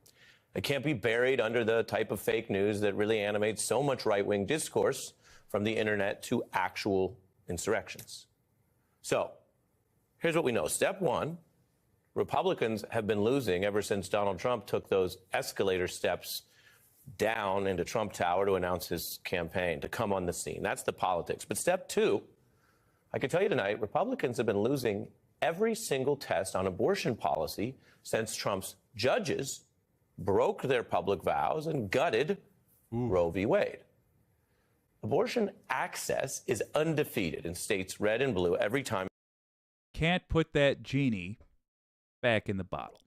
It can't be buried under the type of fake news that really animates so much right-wing discourse from the internet to actual insurrections. So, here's what we know. Step one, Republicans have been losing ever since Donald Trump took those escalator steps down into Trump Tower to announce his campaign, to come on the scene. That's the politics. But step two, I can tell you tonight, Republicans have been losing every single test on abortion policy since Trump's judges broke their public vows and gutted Roe v. Wade. Abortion access is undefeated in states red and blue every time. Can't put that genie back in the bottle.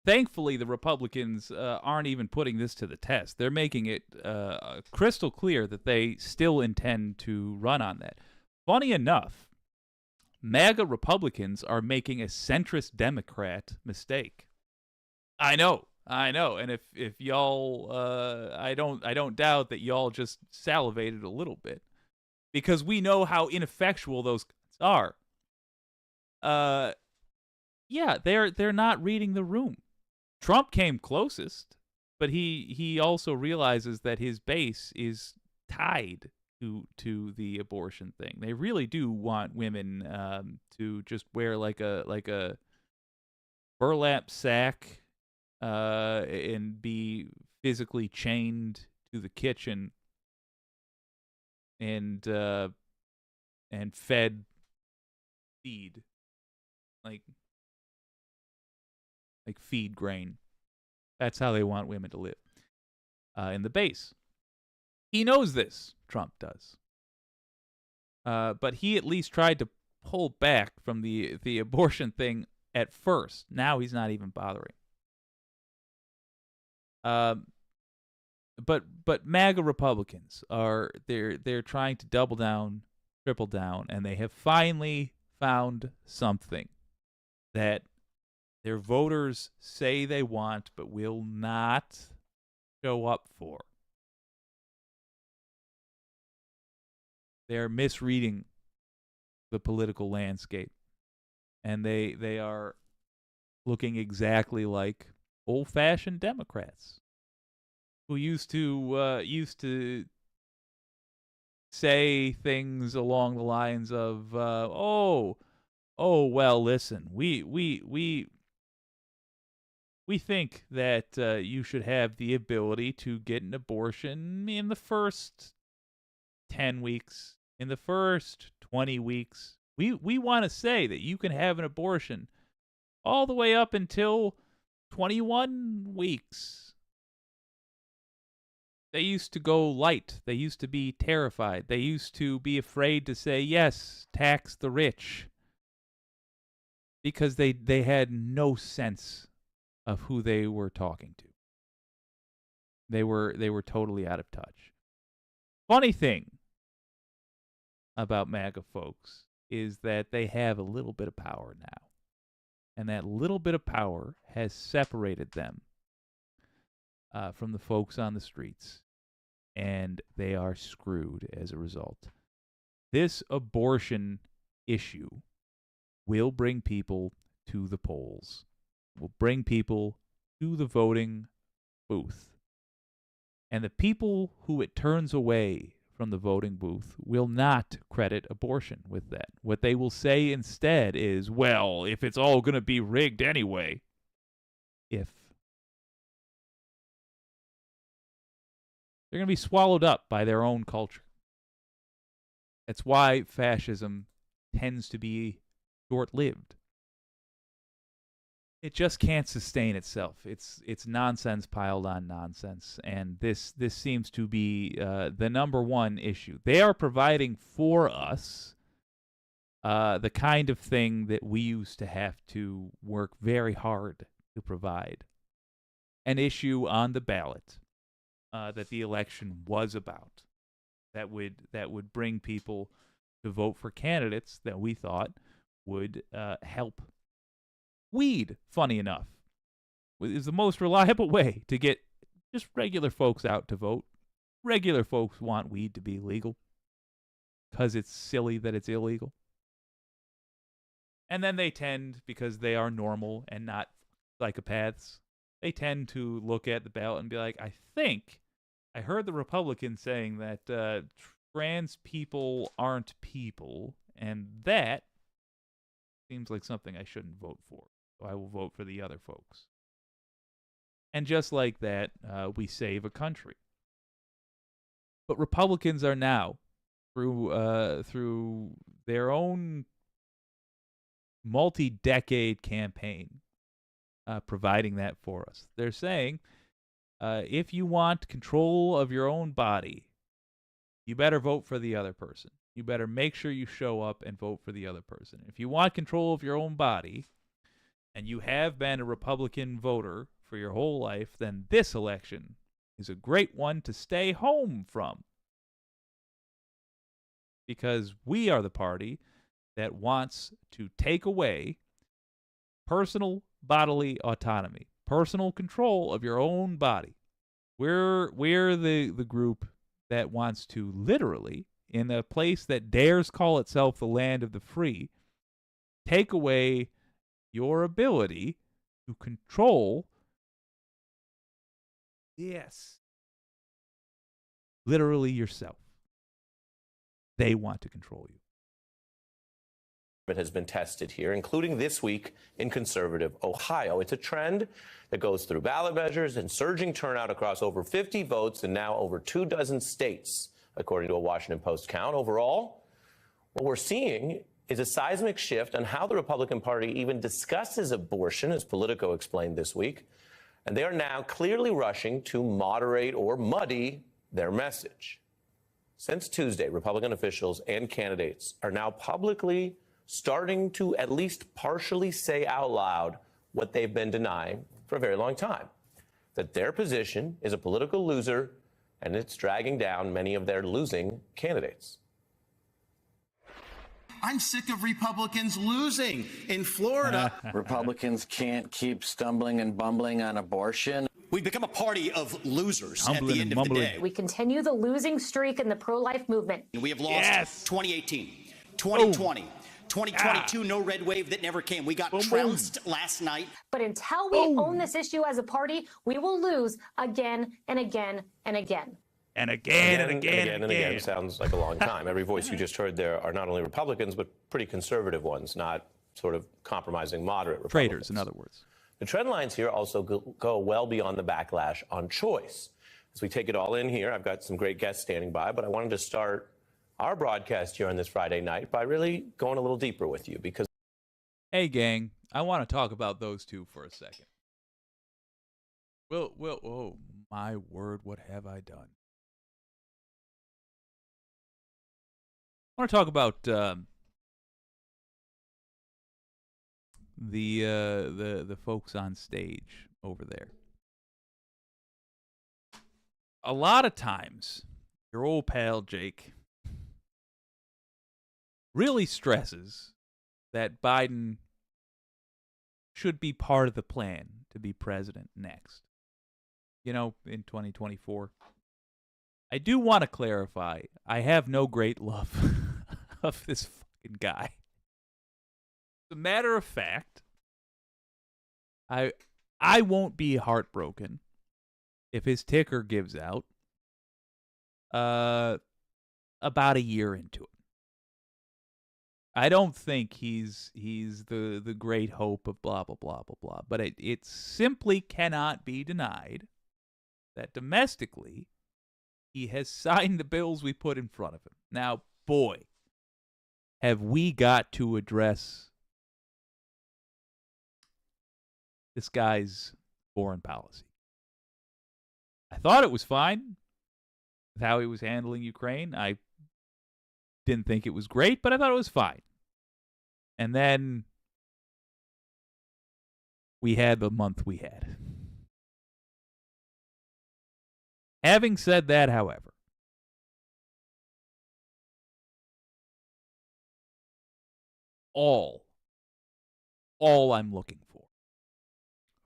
Thankfully, the Republicans aren't even putting this to the test. They're making it crystal clear that they still intend to run on that. Funny enough, MAGA Republicans are making a centrist Democrat mistake. I know. And if y'all, I don't doubt that y'all just salivated a little bit, because we know how ineffectual those are. Yeah, they're not reading the room. Trump came closest, but he also realizes that his base is tied to the abortion thing. They really do want women to just wear like a burlap sack and be physically chained to the kitchen and fed feed like feed grain. That's how they want women to live in the base. He knows this, Trump does. But he at least tried to pull back from the abortion thing at first. Now he's not even bothering. But MAGA Republicans they're trying to double down, triple down, and they have finally found something that their voters say they want but will not show up for. They're misreading the political landscape, and they are looking exactly like old-fashioned Democrats who used to say things along the lines of, "Oh, well, listen, we think that you should have the ability to get an abortion in the first 10 weeks, in the first 20 weeks, We want to say that you can have an abortion all the way up until 21 weeks. They used to go light. They used to be terrified. They used to be afraid to say, yes, tax the rich. Because they had no sense of who they were talking to. They were totally out of touch. Funny thing about MAGA folks is that they have a little bit of power now. And that little bit of power has separated them from the folks on the streets. And they are screwed as a result. This abortion issue will bring people to the polls, will bring people to the voting booth. And the people who it turns away from the voting booth will not credit abortion with that. What they will say instead is, well, if it's all going to be rigged anyway. If. They're going to be swallowed up by their own culture. That's why fascism tends to be short-lived. It just can't sustain itself. It's nonsense piled on nonsense, and this seems to be the number one issue. They are providing for us the kind of thing that we used to have to work very hard to provide. An issue on the ballot that the election was about, that would bring people to vote for candidates that we thought would help weed, funny enough, is the most reliable way to get just regular folks out to vote. Regular folks want weed to be legal because it's silly that it's illegal. And then they tend, because they are normal and not psychopaths, they tend to look at the ballot and be like, I heard the Republicans saying that trans people aren't people, and that seems like something I shouldn't vote for. So I will vote for the other folks. And just like that, we save a country. But Republicans are now, through their own multi-decade campaign, providing that for us. They're saying, if you want control of your own body, you better vote for the other person. You better make sure you show up and vote for the other person. If you want control of your own body, and you have been a Republican voter for your whole life, then this election is a great one to stay home from. Because we are the party that wants to take away personal bodily autonomy, personal control of your own body. We're the group that wants to literally, in a place that dares call itself the land of the free, take away your ability to control, yes, literally yourself. They want to control you. It has been tested here, including this week in conservative Ohio. It's a trend that goes through ballot measures and surging turnout across over 50 votes and now over 24 states, according to a Washington Post count. Overall, what we're seeing is a seismic shift on how the Republican Party even discusses abortion, as Politico explained this week. And they are now clearly rushing to moderate or muddy their message. Since Tuesday, Republican officials and candidates are now publicly starting to at least partially say out loud what they've been denying for a very long time, that their position is a political loser and it's dragging down many of their losing candidates. I'm sick of Republicans losing in Florida. Republicans can't keep stumbling and bumbling on abortion. We've become a party of losers Humbling at the end and of the mumbling. day. We continue the losing streak in the pro-life movement. We have lost Yes. 2018, 2020, 2022, no red wave that never came. We got trounced last night. But until we own this issue as a party, we will lose again and again and again. And again and again and again sounds like a long time. Every voice you just heard there are not only Republicans, but pretty conservative ones, not sort of compromising moderate Republicans. Traitors, in other words. The trend lines here also go well beyond the backlash on choice. As we take it all in here, I've got some great guests standing by, but I wanted to start our broadcast here on this Friday night by really going a little deeper with you because. Hey, gang, I want to talk about those two for a second. Oh, my word, what have I done? I want to talk about the folks on stage over there. A lot of times, your old pal Jake really stresses that Biden should be part of the plan to be president next. You know, in 2024. I do want to clarify, I have no great love of this fucking guy. As a matter of fact, I won't be heartbroken if his ticker gives out about a year into it. I don't think he's the great hope of blah, blah, blah, blah, blah. But it simply cannot be denied that domestically, he has signed the bills we put in front of him. Now, boy, have we got to address this guy's foreign policy. I thought it was fine with how he was handling Ukraine. I didn't think it was great, but I thought it was fine. And then we had the month we had. Having said that, however, all I'm looking for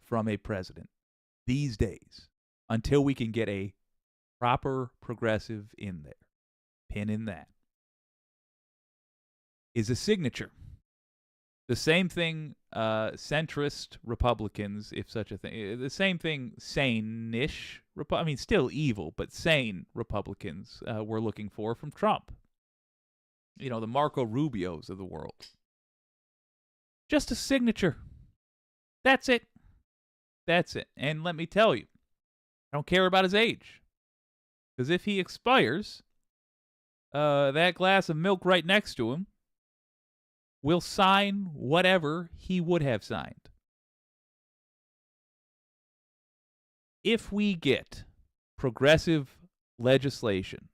from a president these days, until we can get a proper progressive in there, pin in that, is a signature. The same thing centrist Republicans, if such a thing, the same thing sane-ish, still evil, but sane Republicans were looking for from Trump. You know, the Marco Rubios of the world. Just a signature. That's it. That's it. And let me tell you, I don't care about his age. Because if he expires, that glass of milk right next to him will sign whatever he would have signed. If we get progressive legislation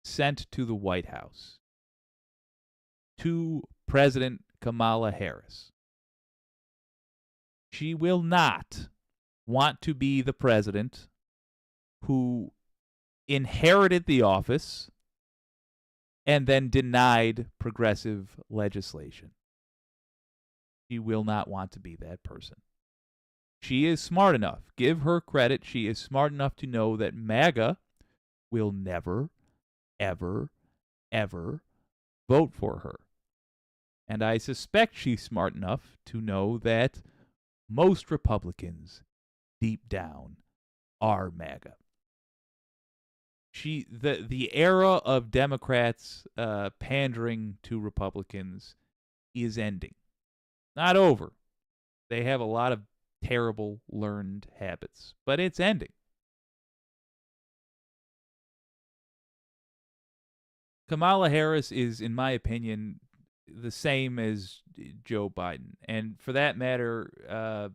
sent to the White House, to President Kamala Harris, she will not want to be the president who inherited the office and then denied progressive legislation. She will not want to be that person. She is smart enough. Give her credit. She is smart enough to know that MAGA will never, ever, ever vote for her. And I suspect she's smart enough to know that most Republicans, deep down, are MAGA. The era of Democrats pandering to Republicans is ending. Not over. They have a lot of terrible learned habits, but it's ending. Kamala Harris is, in my opinion, the same as Joe Biden. And for that matter,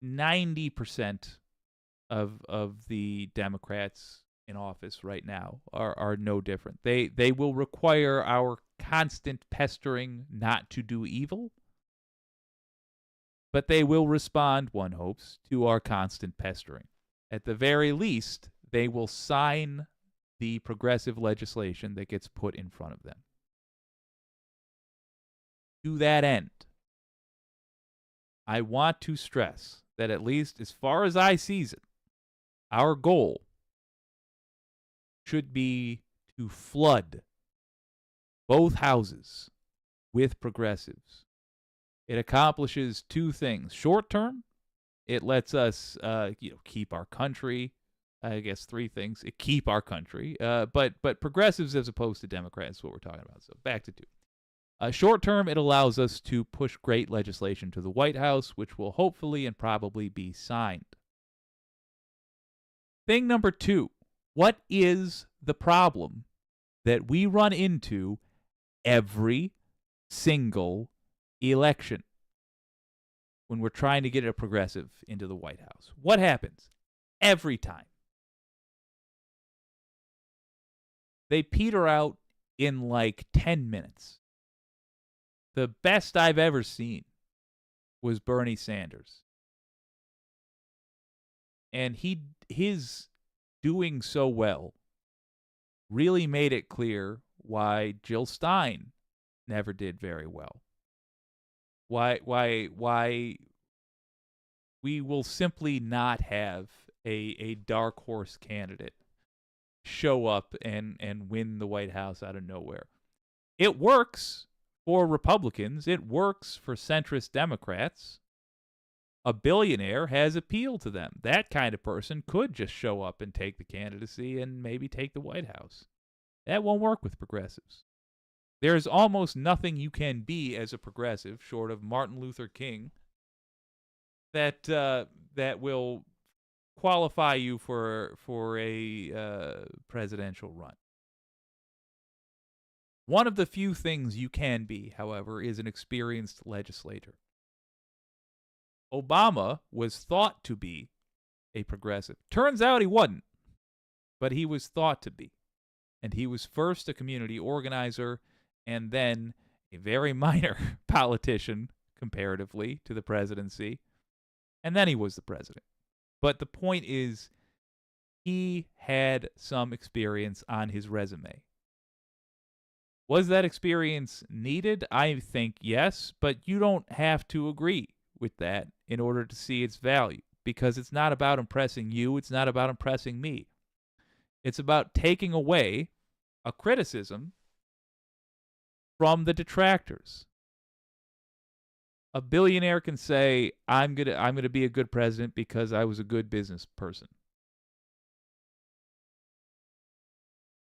90% of the Democrats in office right now are no different. They will require our constant pestering not to do evil, but they will respond, one hopes, to our constant pestering. At the very least, they will sign the progressive legislation that gets put in front of them. To that end, I want to stress that at least as far as I sees it, our goal should be to flood both houses with progressives. It accomplishes two things. Short term, it lets us keep our country. I guess three things. Keep our country. But progressives as opposed to Democrats is what we're talking about. So back to two. Short term, it allows us to push great legislation to the White House, which will hopefully and probably be signed. Thing number two, what is the problem that we run into every single election when we're trying to get a progressive into the White House. What happens? Every time. They peter out in like 10 minutes. The best I've ever seen was Bernie Sanders. And his doing so well really made it clear why Jill Stein never did very well. Why we will simply not have a dark horse candidate show up and win the White House out of nowhere. It works for Republicans. It works for centrist Democrats. A billionaire has appeal to them. That kind of person could just show up and take the candidacy and maybe take the White House. That won't work with progressives. There's almost nothing you can be as a progressive, short of Martin Luther King, that will qualify you for a presidential run. One of the few things you can be, however, is an experienced legislator. Obama was thought to be a progressive. Turns out he wasn't, but he was thought to be. And he was first a community organizer and then a very minor politician comparatively to the presidency. And then he was the president. But the point is, he had some experience on his resume. Was that experience needed? I think yes, but you don't have to agree with that in order to see its value, because it's not about impressing you. It's not about impressing me. It's about taking away a criticism from the detractors. A billionaire can say, I'm gonna be a good president because I was a good business person.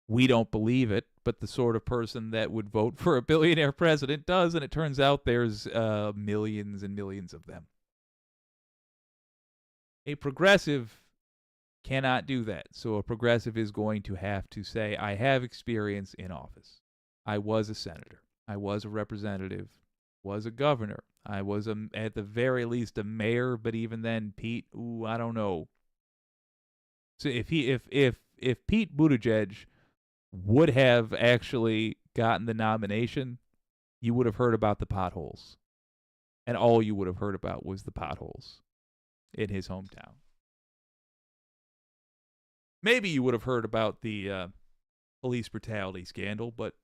We don't believe it, but the sort of person that would vote for a billionaire president does, and it turns out there's millions and millions of them. A progressive cannot do that. So a progressive is going to have to say, I have experience in office. I was a senator. I was a representative. Was a governor. I was at the very least a mayor, but even then, Pete, I don't know. So if Pete Buttigieg would have actually gotten the nomination, you would have heard about the potholes. And all you would have heard about was the potholes in his hometown. Maybe you would have heard about the police brutality scandal, but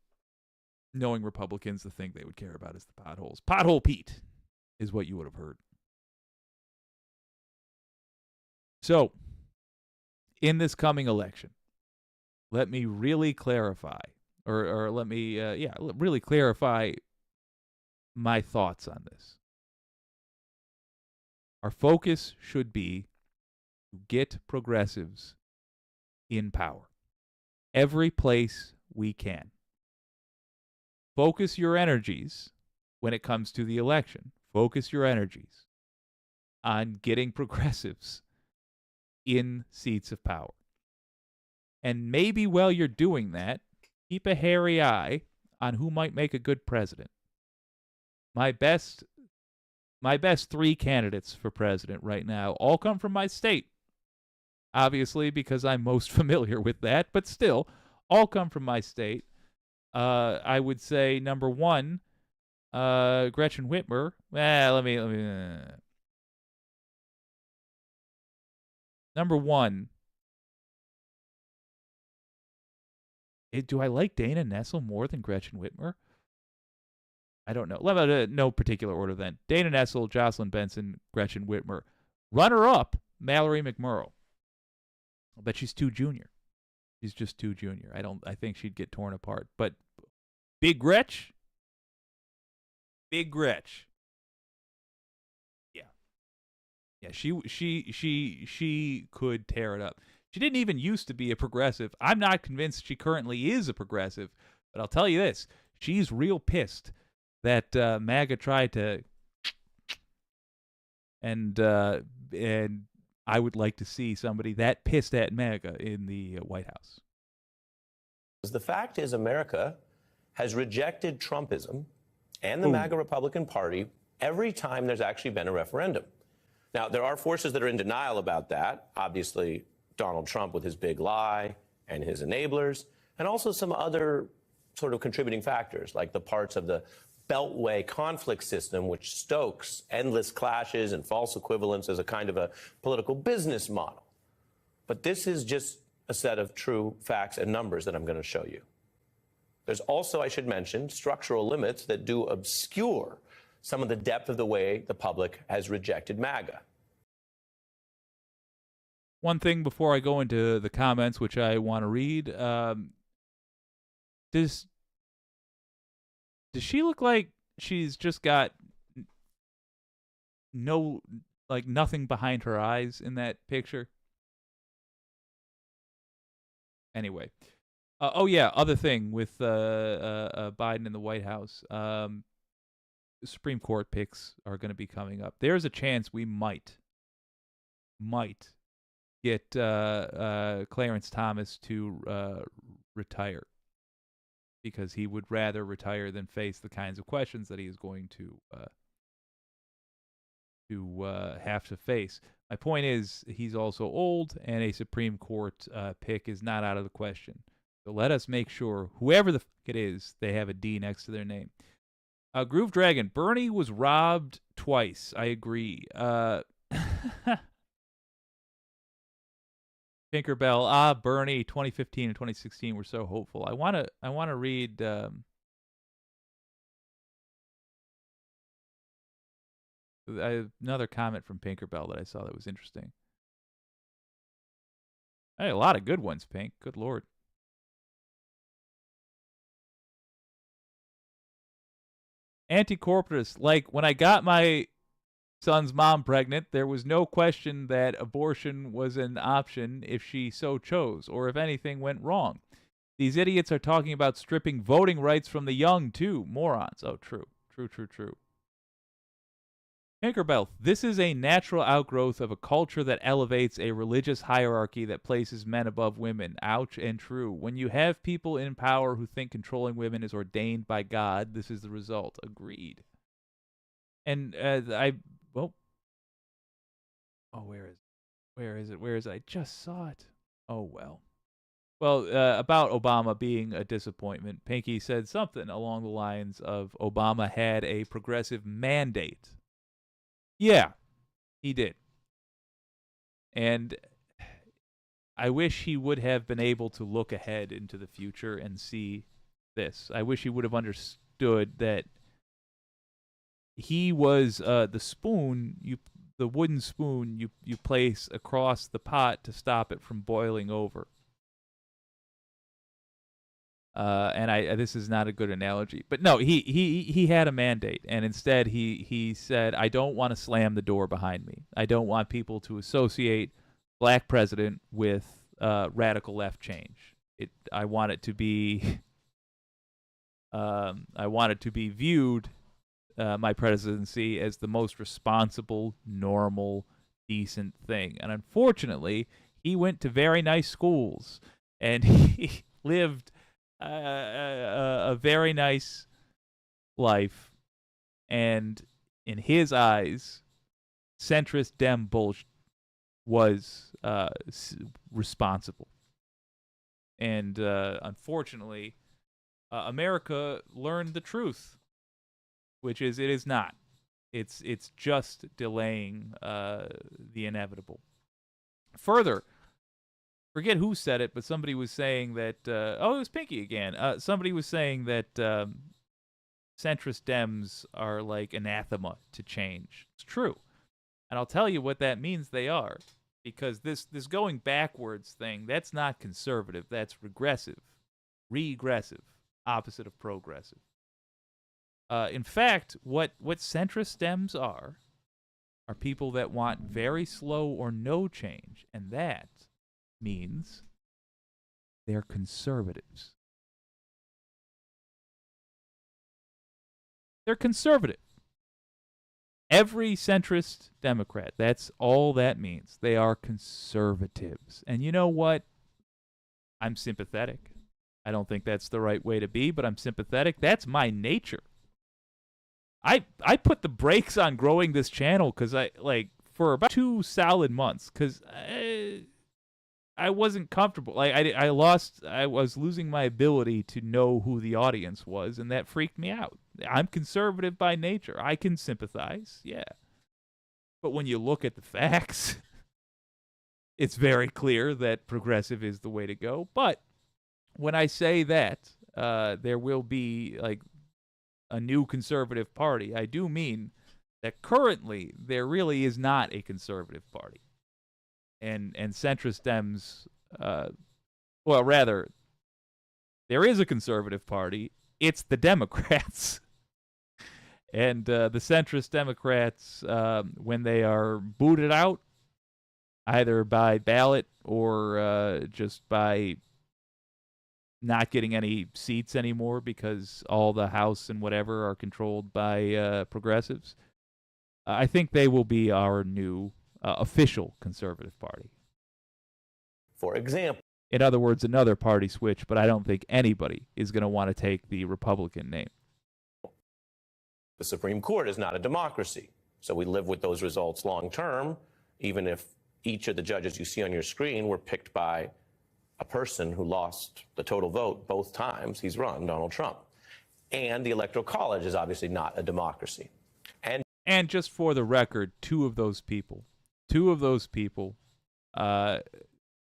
knowing Republicans, the thing they would care about is the potholes. Pothole Pete is what you would have heard. So, in this coming election, let me really clarify, or let me, really clarify my thoughts on this. Our focus should be to get progressives in power. Every place we can. Focus your energies when it comes to the election. Focus your energies on getting progressives in seats of power. And maybe while you're doing that, keep a hairy eye on who might make a good president. My best 3 candidates for president right now all come from my state. Obviously, because I'm most familiar with that, but still, all come from my state. I would say number 1, Gretchen Whitmer. Number 1. Do I like Dana Nessel more than Gretchen Whitmer? I don't know. No particular order then. Dana Nessel, Jocelyn Benson, Gretchen Whitmer. Runner-up, Mallory McMurrow. But she's too junior. She's just too junior. I think she'd get torn apart. But Big Gretch? Big Gretch. Yeah. Yeah, she could tear it up. She didn't even used to be a progressive. I'm not convinced she currently is a progressive, but I'll tell you this. She's real pissed that MAGA tried to, and I would like to see somebody that pissed at MAGA in the White House. The fact is, America has rejected Trumpism and the MAGA Republican Party every time there's actually been a referendum. Now, there are forces that are in denial about that. Obviously, Donald Trump with his big lie and his enablers, and also some other sort of contributing factors, like the parts of the Beltway conflict system, which stokes endless clashes and false equivalence as a kind of a political business model. But this is just a set of true facts and numbers that I'm going to show you. There's also, I should mention, structural limits that do obscure some of the depth of the way the public has rejected MAGA. One thing before I go into the comments, which I want to read, does she look like she's just got nothing behind her eyes in that picture? Anyway. Oh, yeah, other thing with Biden in the White House. Supreme Court picks are going to be coming up. There's a chance we might get Clarence Thomas to retire, because he would rather retire than face the kinds of questions that he is going to have to face. My point is, he's also old, and a Supreme Court pick is not out of the question. So let us make sure, whoever the fuck it is, they have a D next to their name. Groove Dragon, Bernie was robbed twice. I agree. Tinkerbell, Bernie, 2015 and 2016 were so hopeful. I want to read another comment from Pinkerbell that I saw that was interesting. Hey, a lot of good ones, Pink. Good Lord. Anti-corporatist, like when I got my son's mom pregnant, there was no question that abortion was an option if she so chose, or if anything went wrong. These idiots are talking about stripping voting rights from the young, too. Morons. Oh, true. True. Tinkerbell, this is a natural outgrowth of a culture that elevates a religious hierarchy that places men above women. Ouch and true. When you have people in power who think controlling women is ordained by God, this is the result. Agreed. And where is it? I just saw it. Oh, well. Well, about Obama being a disappointment, Pinky said something along the lines of Obama had a progressive mandate. Yeah, he did. And I wish he would have been able to look ahead into the future and see this. I wish he would have understood that he was the spoon, the wooden spoon you place across the pot to stop it from boiling over. And this is not a good analogy, but no, he had a mandate, and instead he said, I don't want to slam the door behind me. I don't want people to associate black president with radical left change. I want it to be viewed, my presidency, as the most responsible, normal, decent thing. And unfortunately, he went to very nice schools, and he lived a very nice life, and in his eyes, centrist Dem bullshit was responsible. And unfortunately, America learned the truth, which is it is not. It's just delaying the inevitable. Further, forget who said it, but somebody was saying that, it was Pinky again. Somebody was saying that centrist Dems are like anathema to change. It's true. And I'll tell you what that means they are. Because this going backwards thing, that's not conservative. That's regressive. Regressive. Opposite of progressive. In fact, what centrist Dems are people that want very slow or no change. And that means they're conservatives. They're conservative. Every centrist Democrat, that's all that means. They are conservatives. And you know what? I'm sympathetic. I don't think that's the right way to be, but I'm sympathetic. That's my nature. I put the brakes on growing this channel because for about 2 solid months because I wasn't comfortable. I was losing my ability to know who the audience was, and that freaked me out. I'm conservative by nature. I can sympathize, yeah. But when you look at the facts, it's very clear that progressive is the way to go. But when I say that there will be a new conservative party, I do mean that currently there really is not a conservative party. And centrist Dems, well, rather, there is a conservative party. It's the Democrats. And the centrist Democrats, when they are booted out, either by ballot or just by not getting any seats anymore because all the House and whatever are controlled by progressives, I think they will be our new official conservative party. For example. In other words, another party switch, but I don't think anybody is going to want to take the Republican name. The Supreme Court is not a democracy, so we live with those results long term, even if each of the judges you see on your screen were picked by a person who lost the total vote both times he's run, Donald Trump. And the Electoral College is obviously not a democracy. And just for the record, two of those people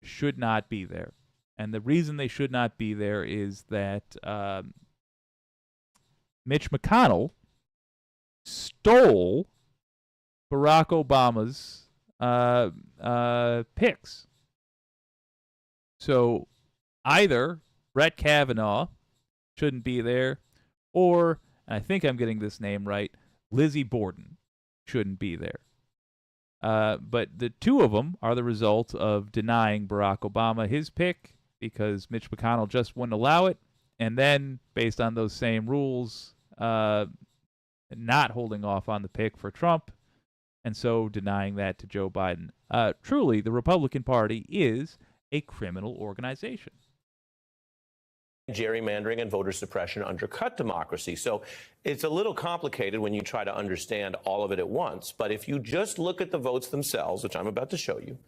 should not be there. And the reason they should not be there is that Mitch McConnell stole Barack Obama's picks. So either Brett Kavanaugh shouldn't be there, or, and I think I'm getting this name right, Lizzie Borden shouldn't be there. But the two of them are the result of denying Barack Obama his pick because Mitch McConnell just wouldn't allow it, and then, based on those same rules, not holding off on the pick for Trump, and so denying that to Joe Biden. Truly, the Republican Party is a criminal organization. Gerrymandering and voter suppression undercut democracy. So it's a little complicated when you try to understand all of it at once. But if you just look at the votes themselves, which I'm about to show you,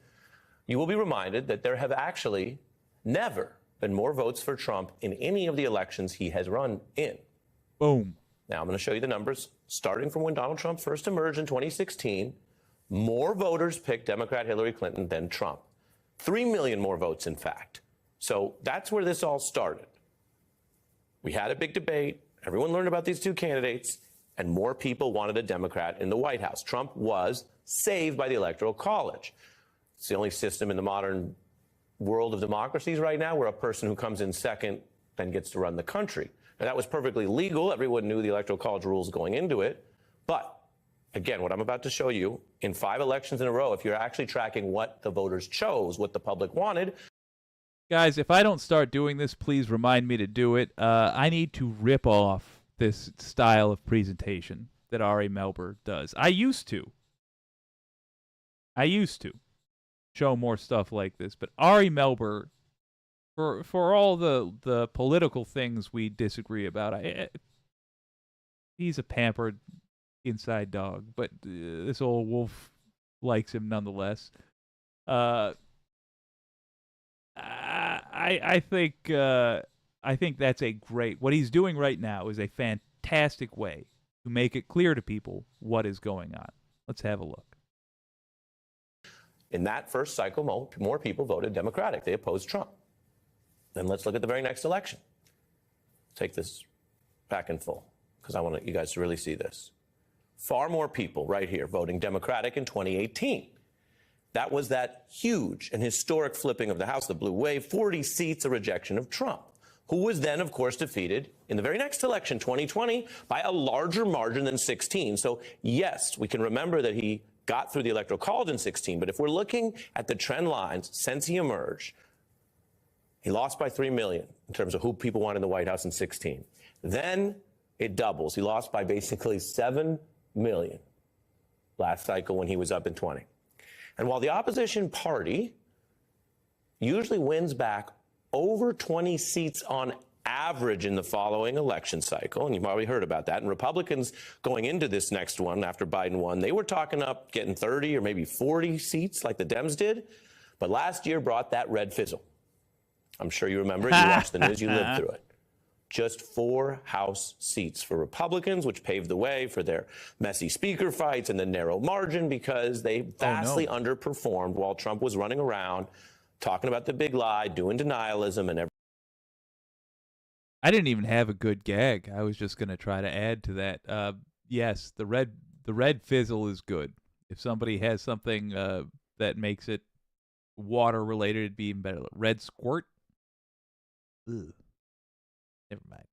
you will be reminded that there have actually never been more votes for Trump in any of the elections he has run in. Boom. Now I'm going to show you the numbers. Starting from when Donald Trump first emerged in 2016, more voters picked Democrat Hillary Clinton than Trump. 3 million more votes, in fact. So that's where this all started. We had a big debate. Everyone learned about these two candidates, and more people wanted a Democrat in the White House. Trump was saved by the Electoral College. It's the only system in the modern world of democracies right now where a person who comes in second then gets to run the country. Now, that was perfectly legal. Everyone knew the Electoral College rules going into it. But, again, what I'm about to show you, in 5 elections in a row, if you're actually tracking what the voters chose, what the public wanted. Guys, if I don't start doing this, please remind me to do it. I need to rip off this style of presentation that Ari Melber does. I used to show more stuff like this, but Ari Melber, for all the political things we disagree about, he's a pampered inside dog, but this old wolf likes him nonetheless. I think that's a great. What he's doing right now is a fantastic way to make it clear to people what is going on. Let's have a look. In that first cycle, more people voted Democratic. They opposed Trump. Then let's look at the very next election. Take this back in full because I want you guys to really see this. Far more people right here voting Democratic in 2018. That was that huge and historic flipping of the House, the blue wave, 40 seats, a rejection of Trump, who was then, of course, defeated in the very next election, 2020, by a larger margin than 16. So, yes, we can remember that he got through the Electoral College in 16, but if we're looking at the trend lines since he emerged, he lost by 3 million in terms of who people wanted in the White House in 16. Then it doubles. He lost by basically 7 million last cycle when he was up in 20. And while the opposition party usually wins back over 20 seats on average in the following election cycle, and you've already heard about that. And Republicans going into this next one after Biden won, they were talking up getting 30 or maybe 40 seats like the Dems did, but last year brought that red fizzle. I'm sure you remember it. You watched the news, you lived through it. Just 4 House seats for Republicans, which paved the way for their messy speaker fights and the narrow margin because they vastly underperformed while Trump was running around talking about the big lie, doing denialism and everything. I didn't even have a good gag. I was just going to try to add to that. Yes, the red fizzle is good. If somebody has something that makes it water related, it'd be even better. Red squirt. Ugh. Never mind.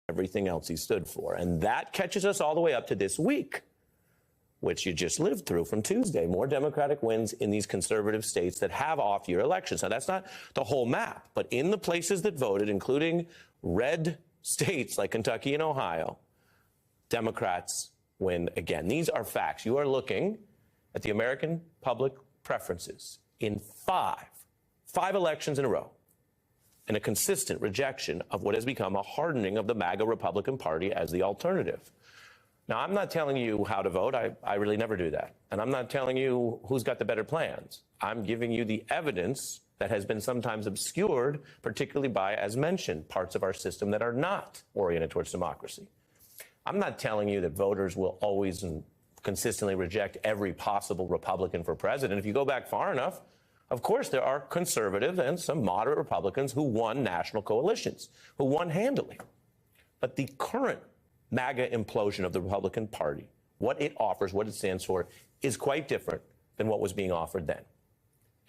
Everything else he stood for. And that catches us all the way up to this week, which you just lived through from Tuesday. More Democratic wins in these conservative states that have off-year elections. Now, that's not the whole map, but in the places that voted, including red states like Kentucky and Ohio, Democrats win again. These are facts. You are looking at the American public preferences in five elections in a row, and a consistent rejection of what has become a hardening of the MAGA Republican Party as the alternative. Now, I'm not telling you how to vote. I really never do that. And I'm not telling you who's got the better plans. I'm giving you the evidence that has been sometimes obscured, particularly by, as mentioned, parts of our system that are not oriented towards democracy. I'm not telling you that voters will always and consistently reject every possible Republican for president. If you go back far enough, of course, there are conservative and some moderate Republicans who won national coalitions, who won handily. But the current MAGA implosion of the Republican Party, what it offers, what it stands for, is quite different than what was being offered then.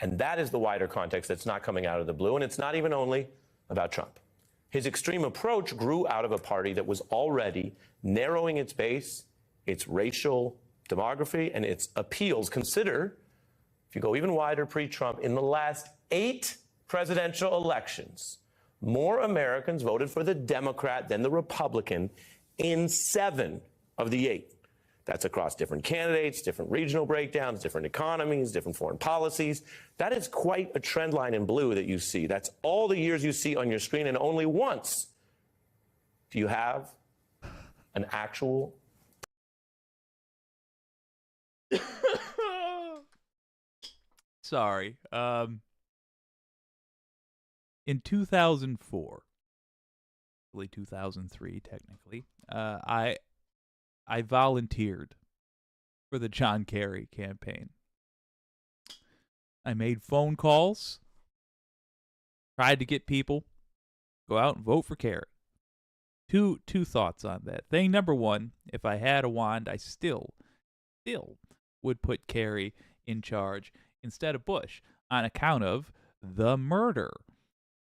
And that is the wider context that's not coming out of the blue, and it's not even only about Trump. His extreme approach grew out of a party that was already narrowing its base, its racial demography, and its appeals. Consider, if you go even wider pre-Trump, in the last 8 presidential elections, more Americans voted for the Democrat than the Republican in 7 of the 8. That's across different candidates, different regional breakdowns, different economies, different foreign policies. That is quite a trend line in blue that you see. That's all the years you see on your screen, and only once do you have an actual Sorry. In 2004, really 2003 technically, I volunteered for the John Kerry campaign. I made phone calls, tried to get people go out and vote for Kerry. Two thoughts on that. Thing number one, if I had a wand, I still would put Kerry in charge instead of Bush on account of the murder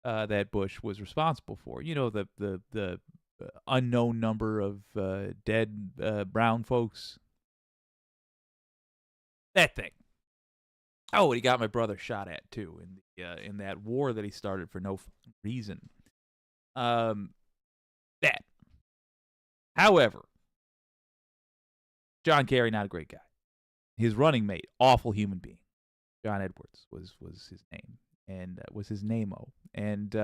that Bush was responsible for. You know, the unknown number of dead brown folks. That thing. Oh, and he got my brother shot at too in that war that he started for no reason. That. However, John Kerry, not a great guy. His running mate, awful human being. John Edwards was his name, and was his name-o. And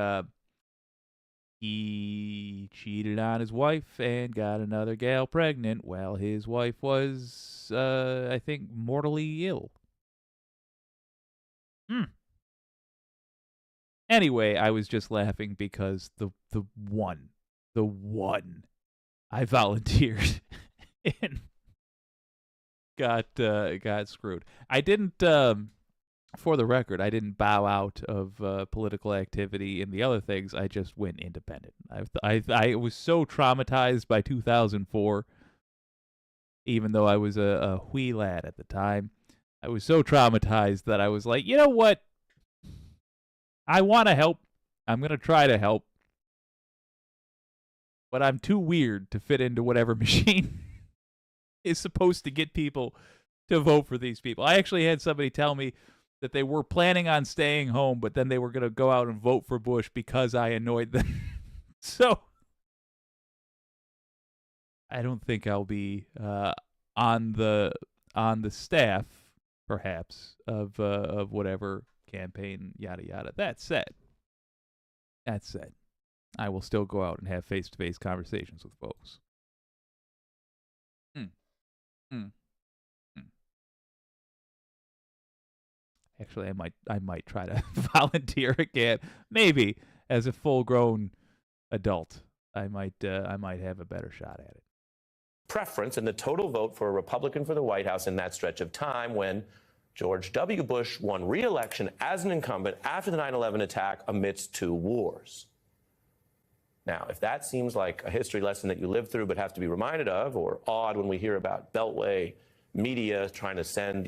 he cheated on his wife and got another gal pregnant while his wife was, I think, mortally ill. Anyway, I was just laughing because the one I volunteered and got screwed. I didn't, for the record, I didn't bow out of political activity and the other things. I just went independent. I was so traumatized by 2004, even though I was a wee lad at the time. I was so traumatized that I was like, you know what? I want to help. I'm going to try to help. But I'm too weird to fit into whatever machine is supposed to get people to vote for these people. I actually had somebody tell me that they were planning on staying home, but then they were going to go out and vote for Bush because I annoyed them. So I don't think I'll be on the staff, perhaps, of whatever campaign, yada yada. That said, I will still go out and have face-to-face conversations with folks. Actually, I might try to volunteer again. Maybe as a full-grown adult, I might have a better shot at it. Preference and the total vote for a Republican for the White House in that stretch of time when George W. Bush won re-election as an incumbent after the 9/11 attack amidst two wars. Now, if that seems like a history lesson that you lived through but have to be reminded of, or odd when we hear about Beltway media trying to send,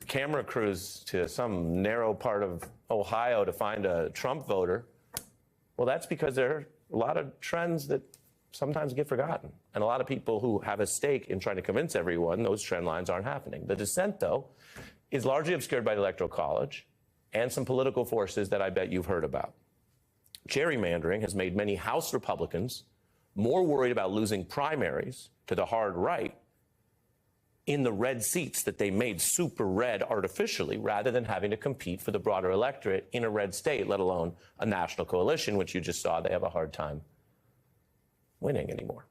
camera crews to some narrow part of Ohio to find a Trump voter, well, that's because there are a lot of trends that sometimes get forgotten. And a lot of people who have a stake in trying to convince everyone those trend lines aren't happening. The dissent, though, is largely obscured by the Electoral College and some political forces that I bet you've heard about. Gerrymandering has made many House Republicans more worried about losing primaries to the hard right in the red seats that they made super red artificially, rather than having to compete for the broader electorate in a red state, let alone a national coalition, which you just saw they have a hard time winning anymore.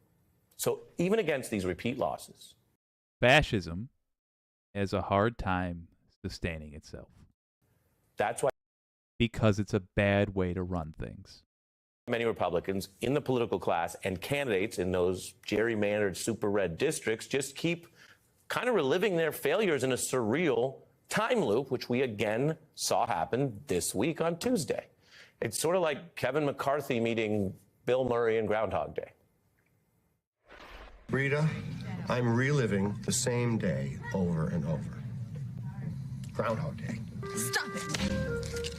So even against these repeat losses, fascism has a hard time sustaining itself. That's why, because it's a bad way to run things. Many Republicans in the political class and candidates in those gerrymandered super red districts just keep kind of reliving their failures in a surreal time loop, which we again saw happen this week on Tuesday. It's sort of like Kevin McCarthy meeting Bill Murray in Groundhog Day. Rita, I'm reliving the same day over and over. Groundhog Day. Stop it.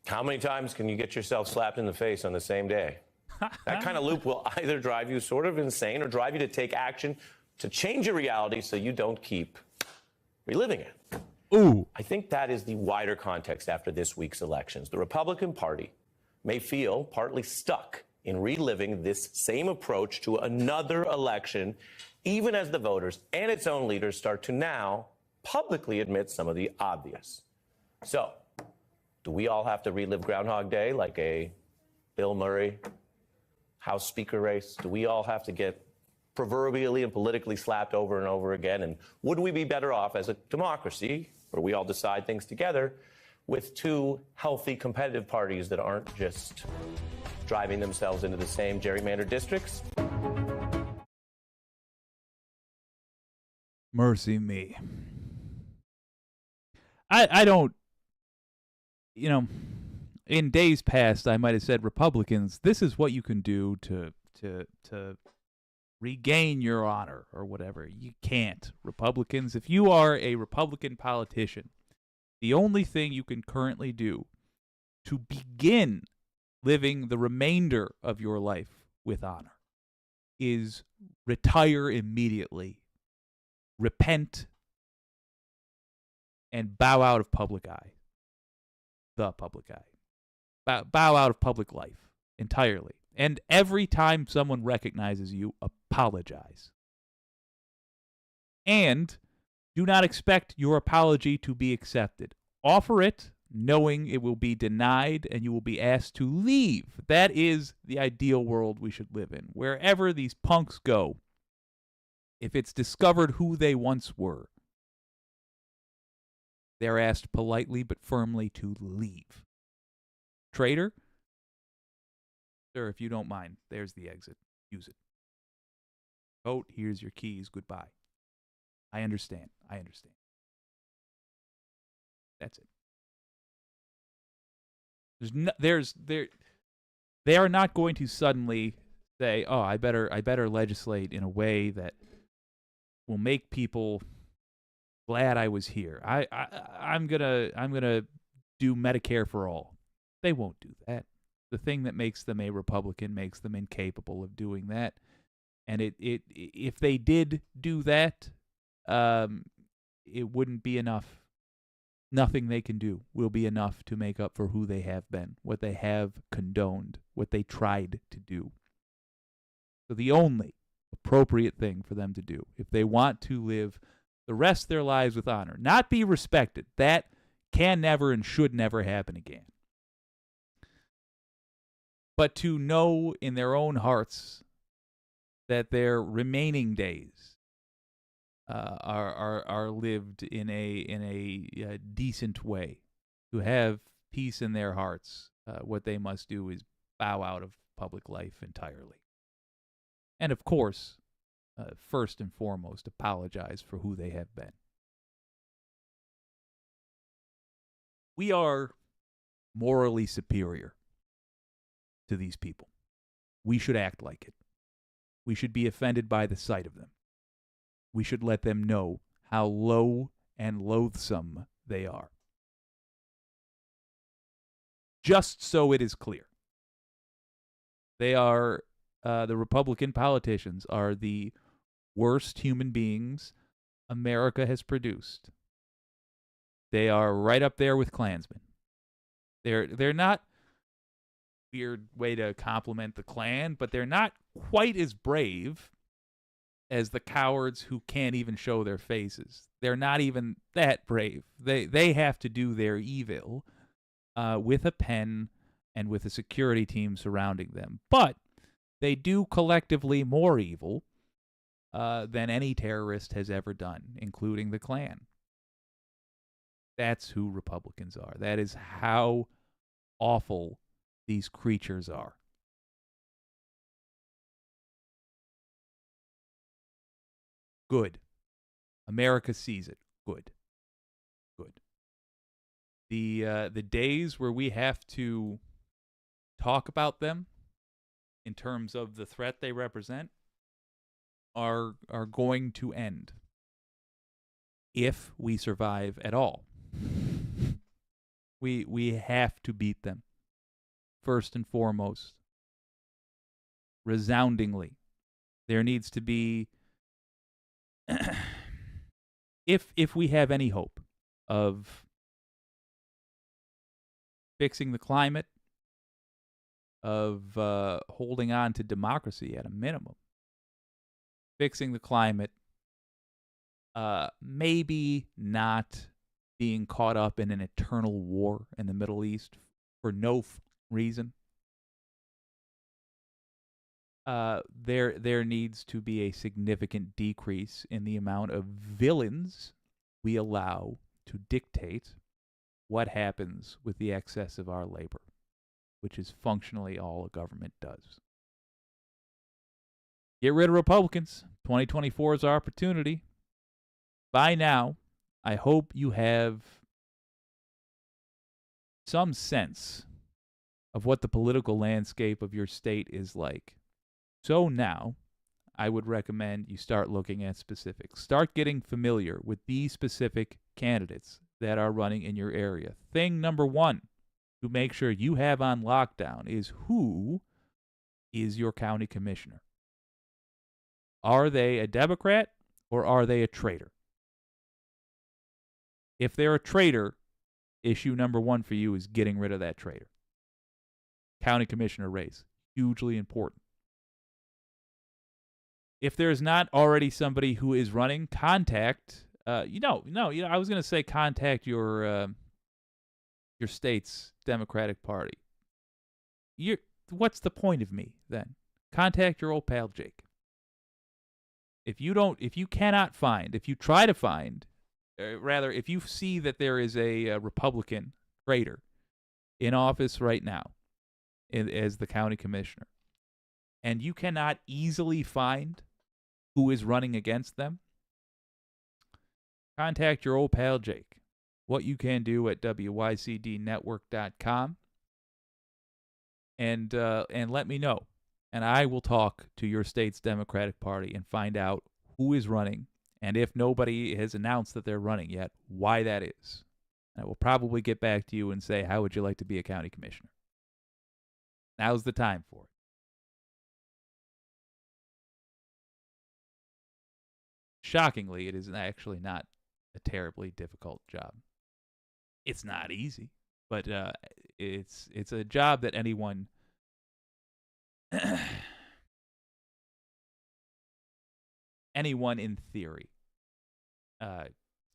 How many times can you get yourself slapped in the face on the same day? That kind of loop will either drive you sort of insane or drive you to take action to change your reality so you don't keep reliving it. Ooh. I think that is the wider context after this week's elections. The Republican Party may feel partly stuck in reliving this same approach to another election, even as the voters and its own leaders start to now publicly admit some of the obvious. So, do we all have to relive Groundhog Day like a Bill Murray House Speaker race? Do we all have to get proverbially and politically slapped over and over again? And would we be better off as a democracy, where we all decide things together, with two healthy competitive parties that aren't just driving themselves into the same gerrymandered districts? Mercy me. I don't, in days past, I might have said, Republicans, this is what you can do to regain your honor or whatever. You can't. Republicans, if you are a Republican politician, the only thing you can currently do to begin living the remainder of your life with honor is retire immediately, repent, and bow out of public eye. The public eye. Bow out of public life entirely. And every time someone recognizes you, apologize. And do not expect your apology to be accepted. Offer it, knowing it will be denied and you will be asked to leave. That is the ideal world we should live in. Wherever these punks go, if it's discovered who they once were, they're asked politely but firmly to leave. Traitor? Sir, if you don't mind, there's the exit. Use it. Vote, here's your keys, goodbye. I understand. That's it. They are not going to suddenly say, "Oh, I better legislate in a way that will make people glad I was here. I'm gonna do Medicare for all." They won't do that. The thing that makes them a Republican makes them incapable of doing that. And if they did do that, it wouldn't be enough nothing they can do will be enough to make up for who they have been, what they have condoned, what they tried to do. So the only appropriate thing for them to do, if they want to live the rest of their lives with honor, not be respected, that can never and should never happen again, but to know in their own hearts that their remaining days are lived in a decent way, to have peace in their hearts, what they must do is bow out of public life entirely. And of course, first and foremost, apologize for who they have been. We are morally superior to these people. We should act like it. We should be offended by the sight of them. We should let them know how low and loathsome they are. Just so it is clear. They are, the Republican politicians are the worst human beings America has produced. They are right up there with Klansmen. They're not, weird way to compliment the Klan, but they're not quite as brave as the cowards who can't even show their faces. They're not even that brave. They have to do their evil with a pen and with a security team surrounding them. But they do collectively more evil than any terrorist has ever done, including the Klan. That's who Republicans are. That is how awful these creatures are. Good. America sees it. Good. Good. The days where we have to talk about them in terms of the threat they represent are going to end if we survive at all. We have to beat them, first and foremost, resoundingly. There needs to be, if we have any hope of fixing the climate, of holding on to democracy at a minimum, fixing the climate, maybe not being caught up in an eternal war in the Middle East for no reason. There needs to be a significant decrease in the amount of villains we allow to dictate what happens with the excess of our labor, which is functionally all a government does. Get rid of Republicans. 2024 is our opportunity. By now, I hope you have some sense of what the political landscape of your state is like. So now, I would recommend you start looking at specifics. Start getting familiar with these specific candidates that are running in your area. Thing number one to make sure you have on lockdown is who is your county commissioner. Are they a Democrat or are they a traitor? If they're a traitor, issue number one for you is getting rid of that traitor. County commissioner race, hugely important. If there's not already somebody who is running, contact. I was going to say contact your state's Democratic Party. What's the point of me then? Contact your old pal Jake. If you see that there is a Republican traitor in office right now as the county commissioner, and you cannot easily find who is running against them, contact your old pal Jake. What you can do at wycdnetwork.com and let me know. And I will talk to your state's Democratic Party and find out who is running, and if nobody has announced that they're running yet, why that is. I will probably get back to you and say, how would you like to be a county commissioner? Now's the time for it. Shockingly, it is actually not a terribly difficult job. It's not easy, but it's a job that anyone anyone in theory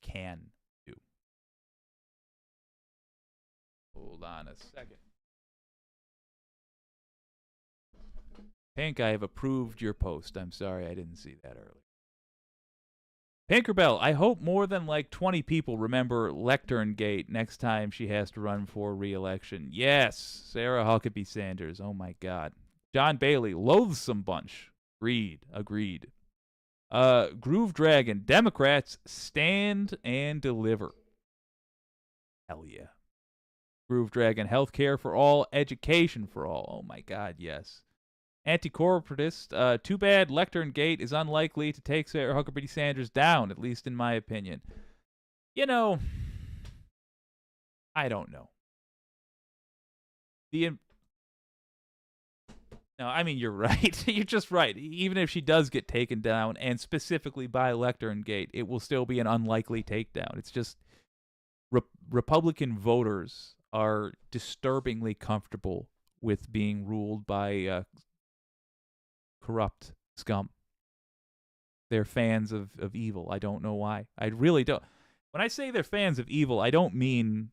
can do. Hold on a second. Pink, I have approved your post. I'm sorry I didn't see that earlier. Tinkerbell, I hope more than like 20 people remember Lectern Gate next time she has to run for re-election. Yes, Sarah Huckabee Sanders. Oh my God. John Bailey, loathsome bunch. Agreed. Groove Dragon, Democrats stand and deliver. Hell yeah. Groove Dragon, healthcare for all, education for all. Oh my God, yes. Anti-corporatist, too bad Lectern Gate is unlikely to take Sarah Huckabee Sanders down, at least in my opinion. You know, I don't know. No, I mean, you're right. You're just right. Even if she does get taken down, and specifically by Lectern Gate, it will still be an unlikely takedown. It's just Republican voters are disturbingly comfortable with being ruled by corrupt scum. They're fans of evil. I don't know why. I really don't. When I say they're fans of evil, I don't mean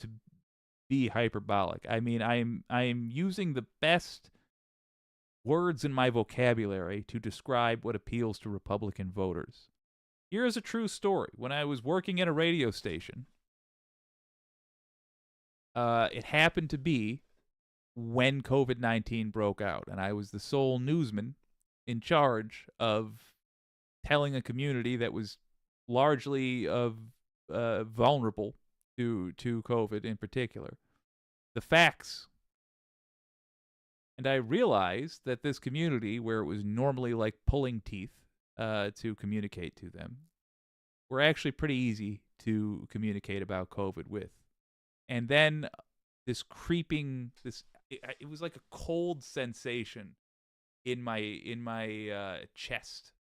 to be hyperbolic. I mean I am using the best words in my vocabulary to describe what appeals to Republican voters. Here's a true story. When I was working at a radio station, it happened to be when COVID-19 broke out, and I was the sole newsman in charge of telling a community that was largely vulnerable to COVID in particular the facts. And I realized that this community, where it was normally like pulling teeth to communicate to them, were actually pretty easy to communicate about COVID with. And then this creeping, it was like a cold sensation in my chest.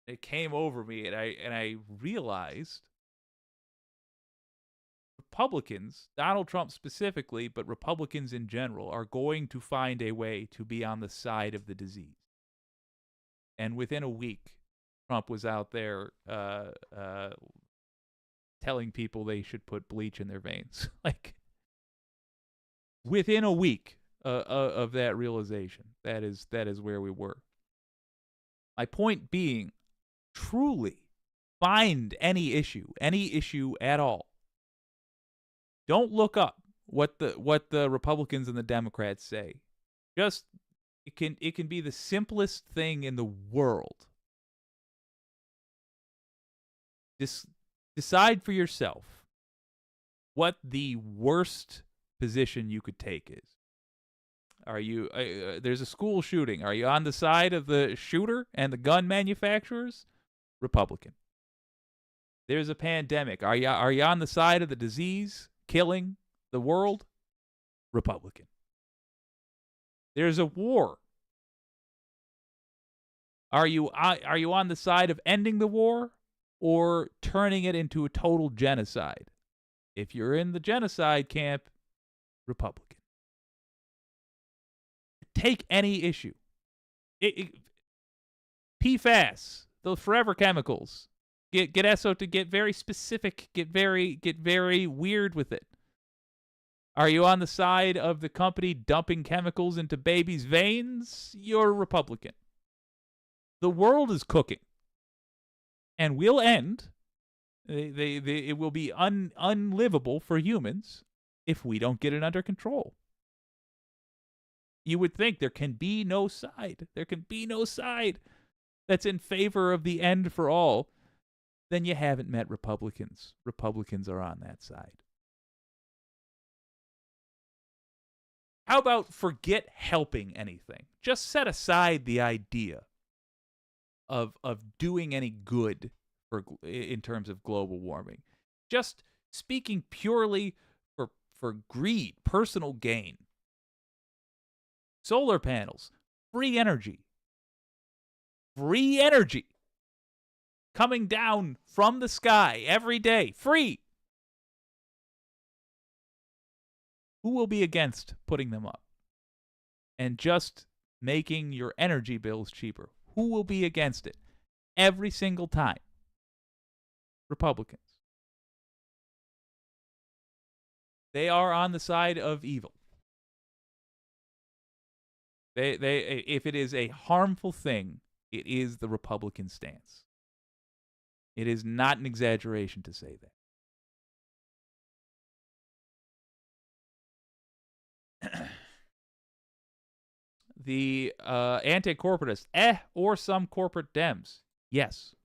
It came over me, and I realized Republicans, Donald Trump specifically, but Republicans in general, are going to find a way to be on the side of the disease. And within a week, Trump was out there telling people they should put bleach in their veins. Like, within a week of that realization, that is where we were. My point being, truly find any issue at all. Don't look up what the Republicans and the Democrats say. Just it can be the simplest thing in the world. Decide for yourself what the worst position you could take is. Are you there's a school shooting? Are you on the side of the shooter and the gun manufacturers? Republican. There's a pandemic. Are you on the side of the disease killing the world? Republican. There's a war. Are you on the side of ending the war or turning it into a total genocide? If you're in the genocide camp, Republican. Take any issue. PFAS, the forever chemicals. Get ESSO to get very specific, get very weird with it. Are you on the side of the company dumping chemicals into babies' veins? You're a Republican. The world is cooking. And will end. It will be unlivable for humans if we don't get it under control. You would think there can be no side. There can be no side that's in favor of the end for all. Then you haven't met Republicans. Republicans are on that side. How about forget helping anything? Just set aside the idea of doing any good in terms of global warming. Just speaking purely for greed, personal gain. Solar panels, free energy. Free energy. Coming down from the sky every day. Free. Who will be against putting them up? And just making your energy bills cheaper. Who will be against it? Every single time. Republicans. They are on the side of evil. If it is a harmful thing, it is the Republican stance. It is not an exaggeration to say that. The anti-corporatists, or some corporate Dems. Yes.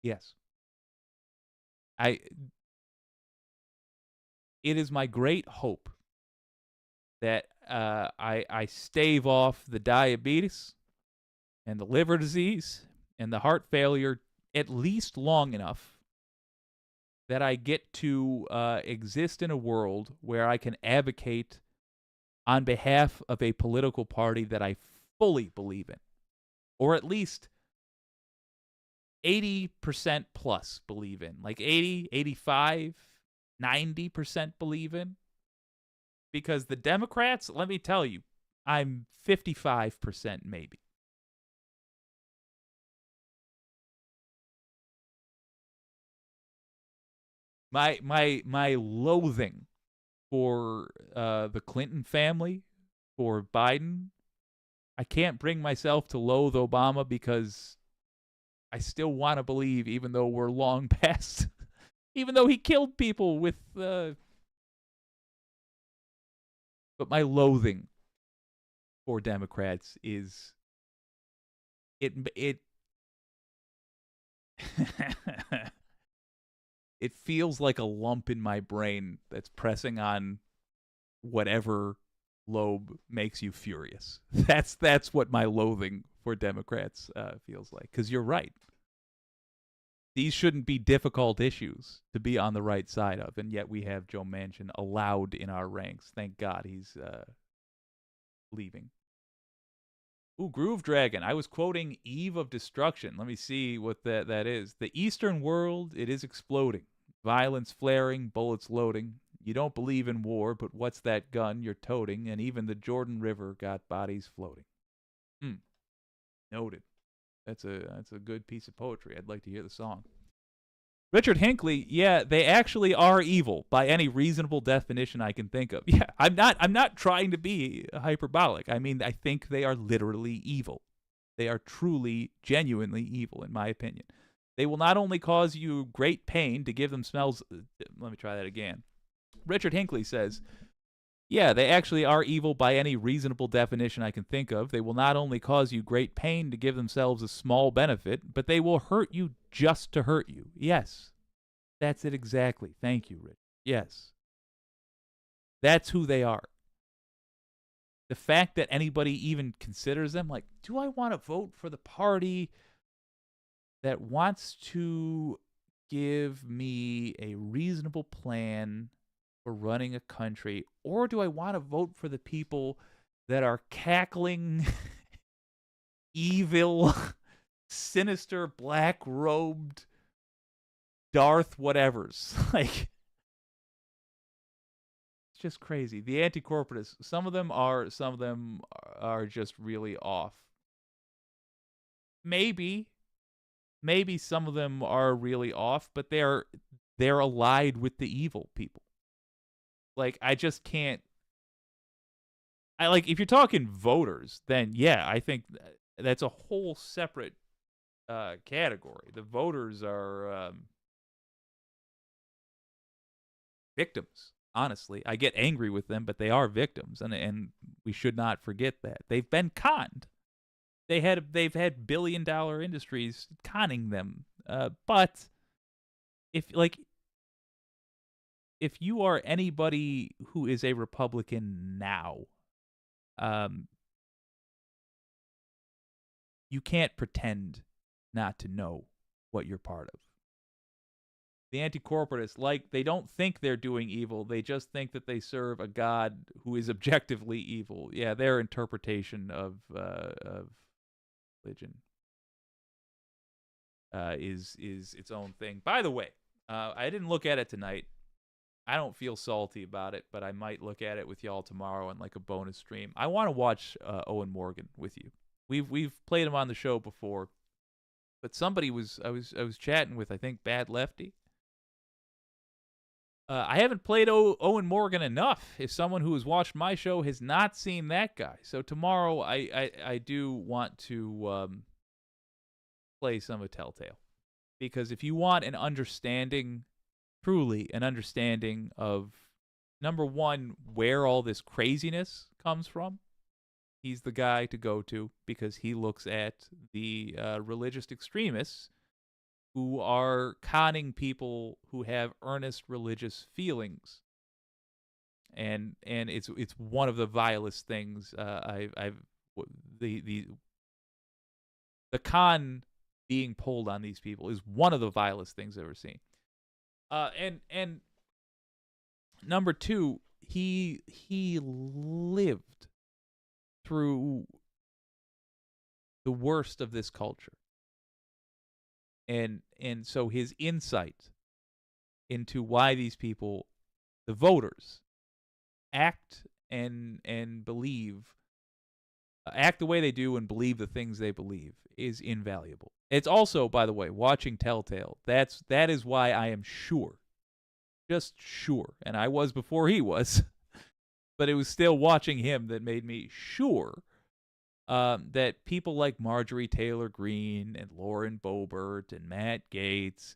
Yes. It is my great hope that I stave off the diabetes and the liver disease and the heart failure at least long enough that I get to exist in a world where I can advocate on behalf of a political party that I fully believe in, or at least 80% plus believe in, like 80, 85, 90% believe in. Because the Democrats, let me tell you, I'm 55% maybe. My loathing for the Clinton family, for Biden, I can't bring myself to loathe Obama because I still want to believe, even though we're long past, even though he killed people with, but my loathing for Democrats is, it it feels like a lump in my brain that's pressing on whatever lobe makes you furious. That's what my loathing for Democrats feels like. Because you're right. These shouldn't be difficult issues to be on the right side of, and yet we have Joe Manchin allowed in our ranks. Thank God he's leaving. Ooh, Groove Dragon. I was quoting Eve of Destruction. Let me see what that is. The Eastern world, it is exploding. Violence flaring, bullets loading. You don't believe in war, but what's that gun you're toting? And even the Jordan River got bodies floating. Noted. That's a good piece of poetry. I'd like to hear the song. Richard Hinckley, yeah, they actually are evil by any reasonable definition I can think of. Yeah, I'm not trying to be hyperbolic. I mean, I think they are literally evil. They are truly, genuinely evil, in my opinion. They will not only cause you great pain to give themselves... Let me try that again. Richard Hinckley says, yeah, they actually are evil by any reasonable definition I can think of. They will not only cause you great pain to give themselves a small benefit, but they will hurt you just to hurt you. Yes, that's it exactly. Thank you, Rich. Yes. That's who they are. The fact that anybody even considers them, like, do I want to vote for the party that wants to give me a reasonable plan for running a country, or do I want to vote for the people that are cackling, evil, sinister, black-robed Darth whatevers? Like, it's just crazy. The anti-corporatists, some of them are just really off. Maybe some of them are really off, but they're allied with the evil people. Like, I just can't. If you're talking voters, then yeah, I think that's a whole separate category. The voters are victims. Honestly, I get angry with them, but they are victims, and we should not forget that they've been conned. They've had billion-dollar industries conning them. But if you are anybody who is a Republican now, you can't pretend not to know what you're part of. The anti-corporatists, they don't think they're doing evil. They just think that they serve a God who is objectively evil. Yeah, their interpretation of religion is its own thing. By the way, I didn't look at it tonight. I don't feel salty about it, but I might look at it with y'all tomorrow on like a bonus stream. I want to watch Owen Morgan with you. We've played him on the show before, but somebody I was chatting with, I think, Bad Lefty. I haven't played Owen Morgan enough. If someone who has watched my show has not seen that guy, so tomorrow I do want to play some of Telltale, because if you want an understanding. Truly an understanding of, number one, where all this craziness comes from. He's the guy to go to, because he looks at the religious extremists who are conning people who have earnest religious feelings. And it's one of the vilest things the con being pulled on these people is one of the vilest things I've ever seen. And number two, he lived through the worst of this culture. And so his insight into why these people, the voters, act and believe, act the way they do and believe the things they believe is invaluable. It's also, by the way, watching Telltale. That is why I am sure, just sure, and I was before he was, but it was still watching him that made me sure that people like Marjorie Taylor Greene and Lauren Boebert and Matt Gaetz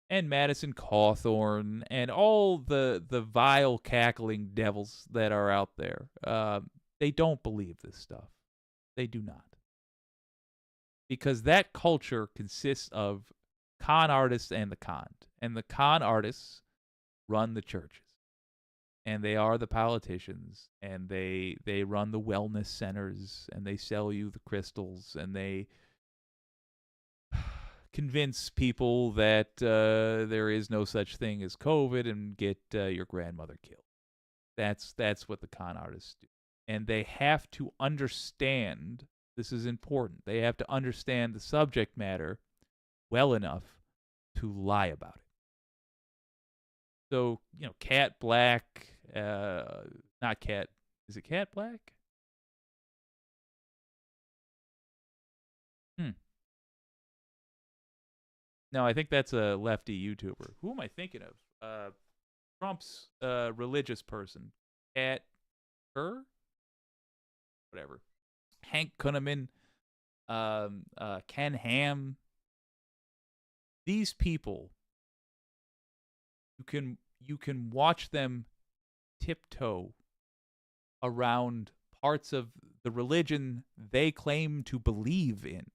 and Madison Cawthorn and all the vile cackling devils that are out there, they don't believe this stuff. They do not. Because that culture consists of con artists and the conned. And the con artists run the churches. And they are the politicians. And they run the wellness centers. And they sell you the crystals. And they convince people that there is no such thing as COVID and get your grandmother killed. That's what the con artists do. And they have to understand, this is important, they have to understand the subject matter well enough to lie about it. So, Cat Black, not Cat, is it Cat Black? No, I think that's a lefty YouTuber. Who am I thinking of? Trump's religious person. Cat Kerr? Whatever. Hank Kunneman, Ken Ham. These people, you can watch them tiptoe around parts of the religion they claim to believe in.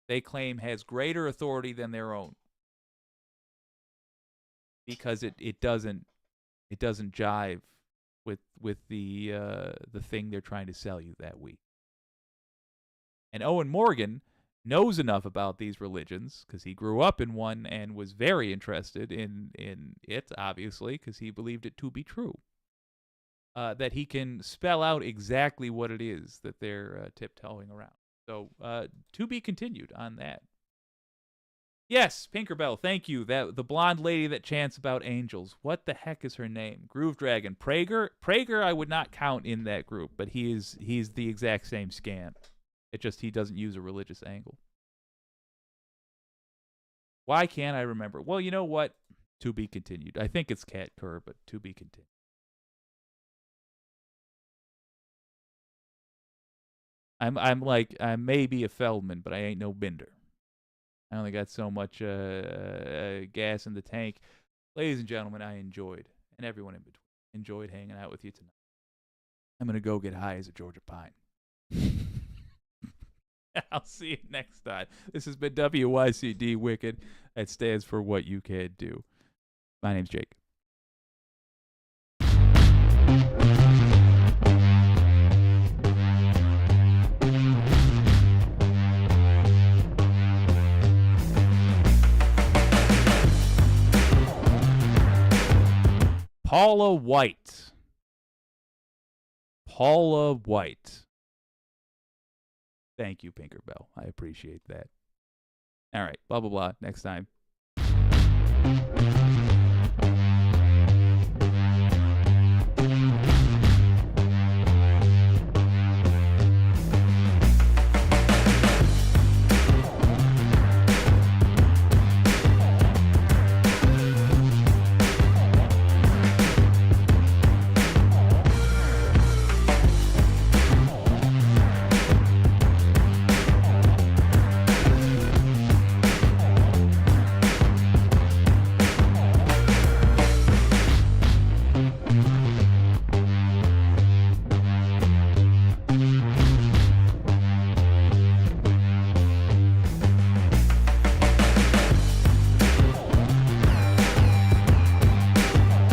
They claim has greater authority than their own, because it doesn't jive with the thing they're trying to sell you that week. And Owen Morgan knows enough about these religions, because he grew up in one and was very interested in it, obviously, because he believed it to be true, that he can spell out exactly what it is that they're tiptoeing around. So, to be continued on that. Yes, Pinkerbell, thank you. The blonde lady that chants about angels. What the heck is her name? Groove Dragon. Prager I would not count in that group, but he's the exact same scam. It just he doesn't use a religious angle. Why can't I remember? Well, you know what? To be continued. I think it's Cat Kerr, but to be continued. I may be a Feldman, but I ain't no Binder. I only got so much gas in the tank. Ladies and gentlemen, I enjoyed, and everyone in between, enjoyed hanging out with you tonight. I'm going to go get high as a Georgia pine. I'll see you next time. This has been WYCD Wicked. That stands for What You Can't Do. My name's Jake. Paula White. Paula White. Thank you, Pinkerbell. I appreciate that. All right. Blah, blah, blah. Next time.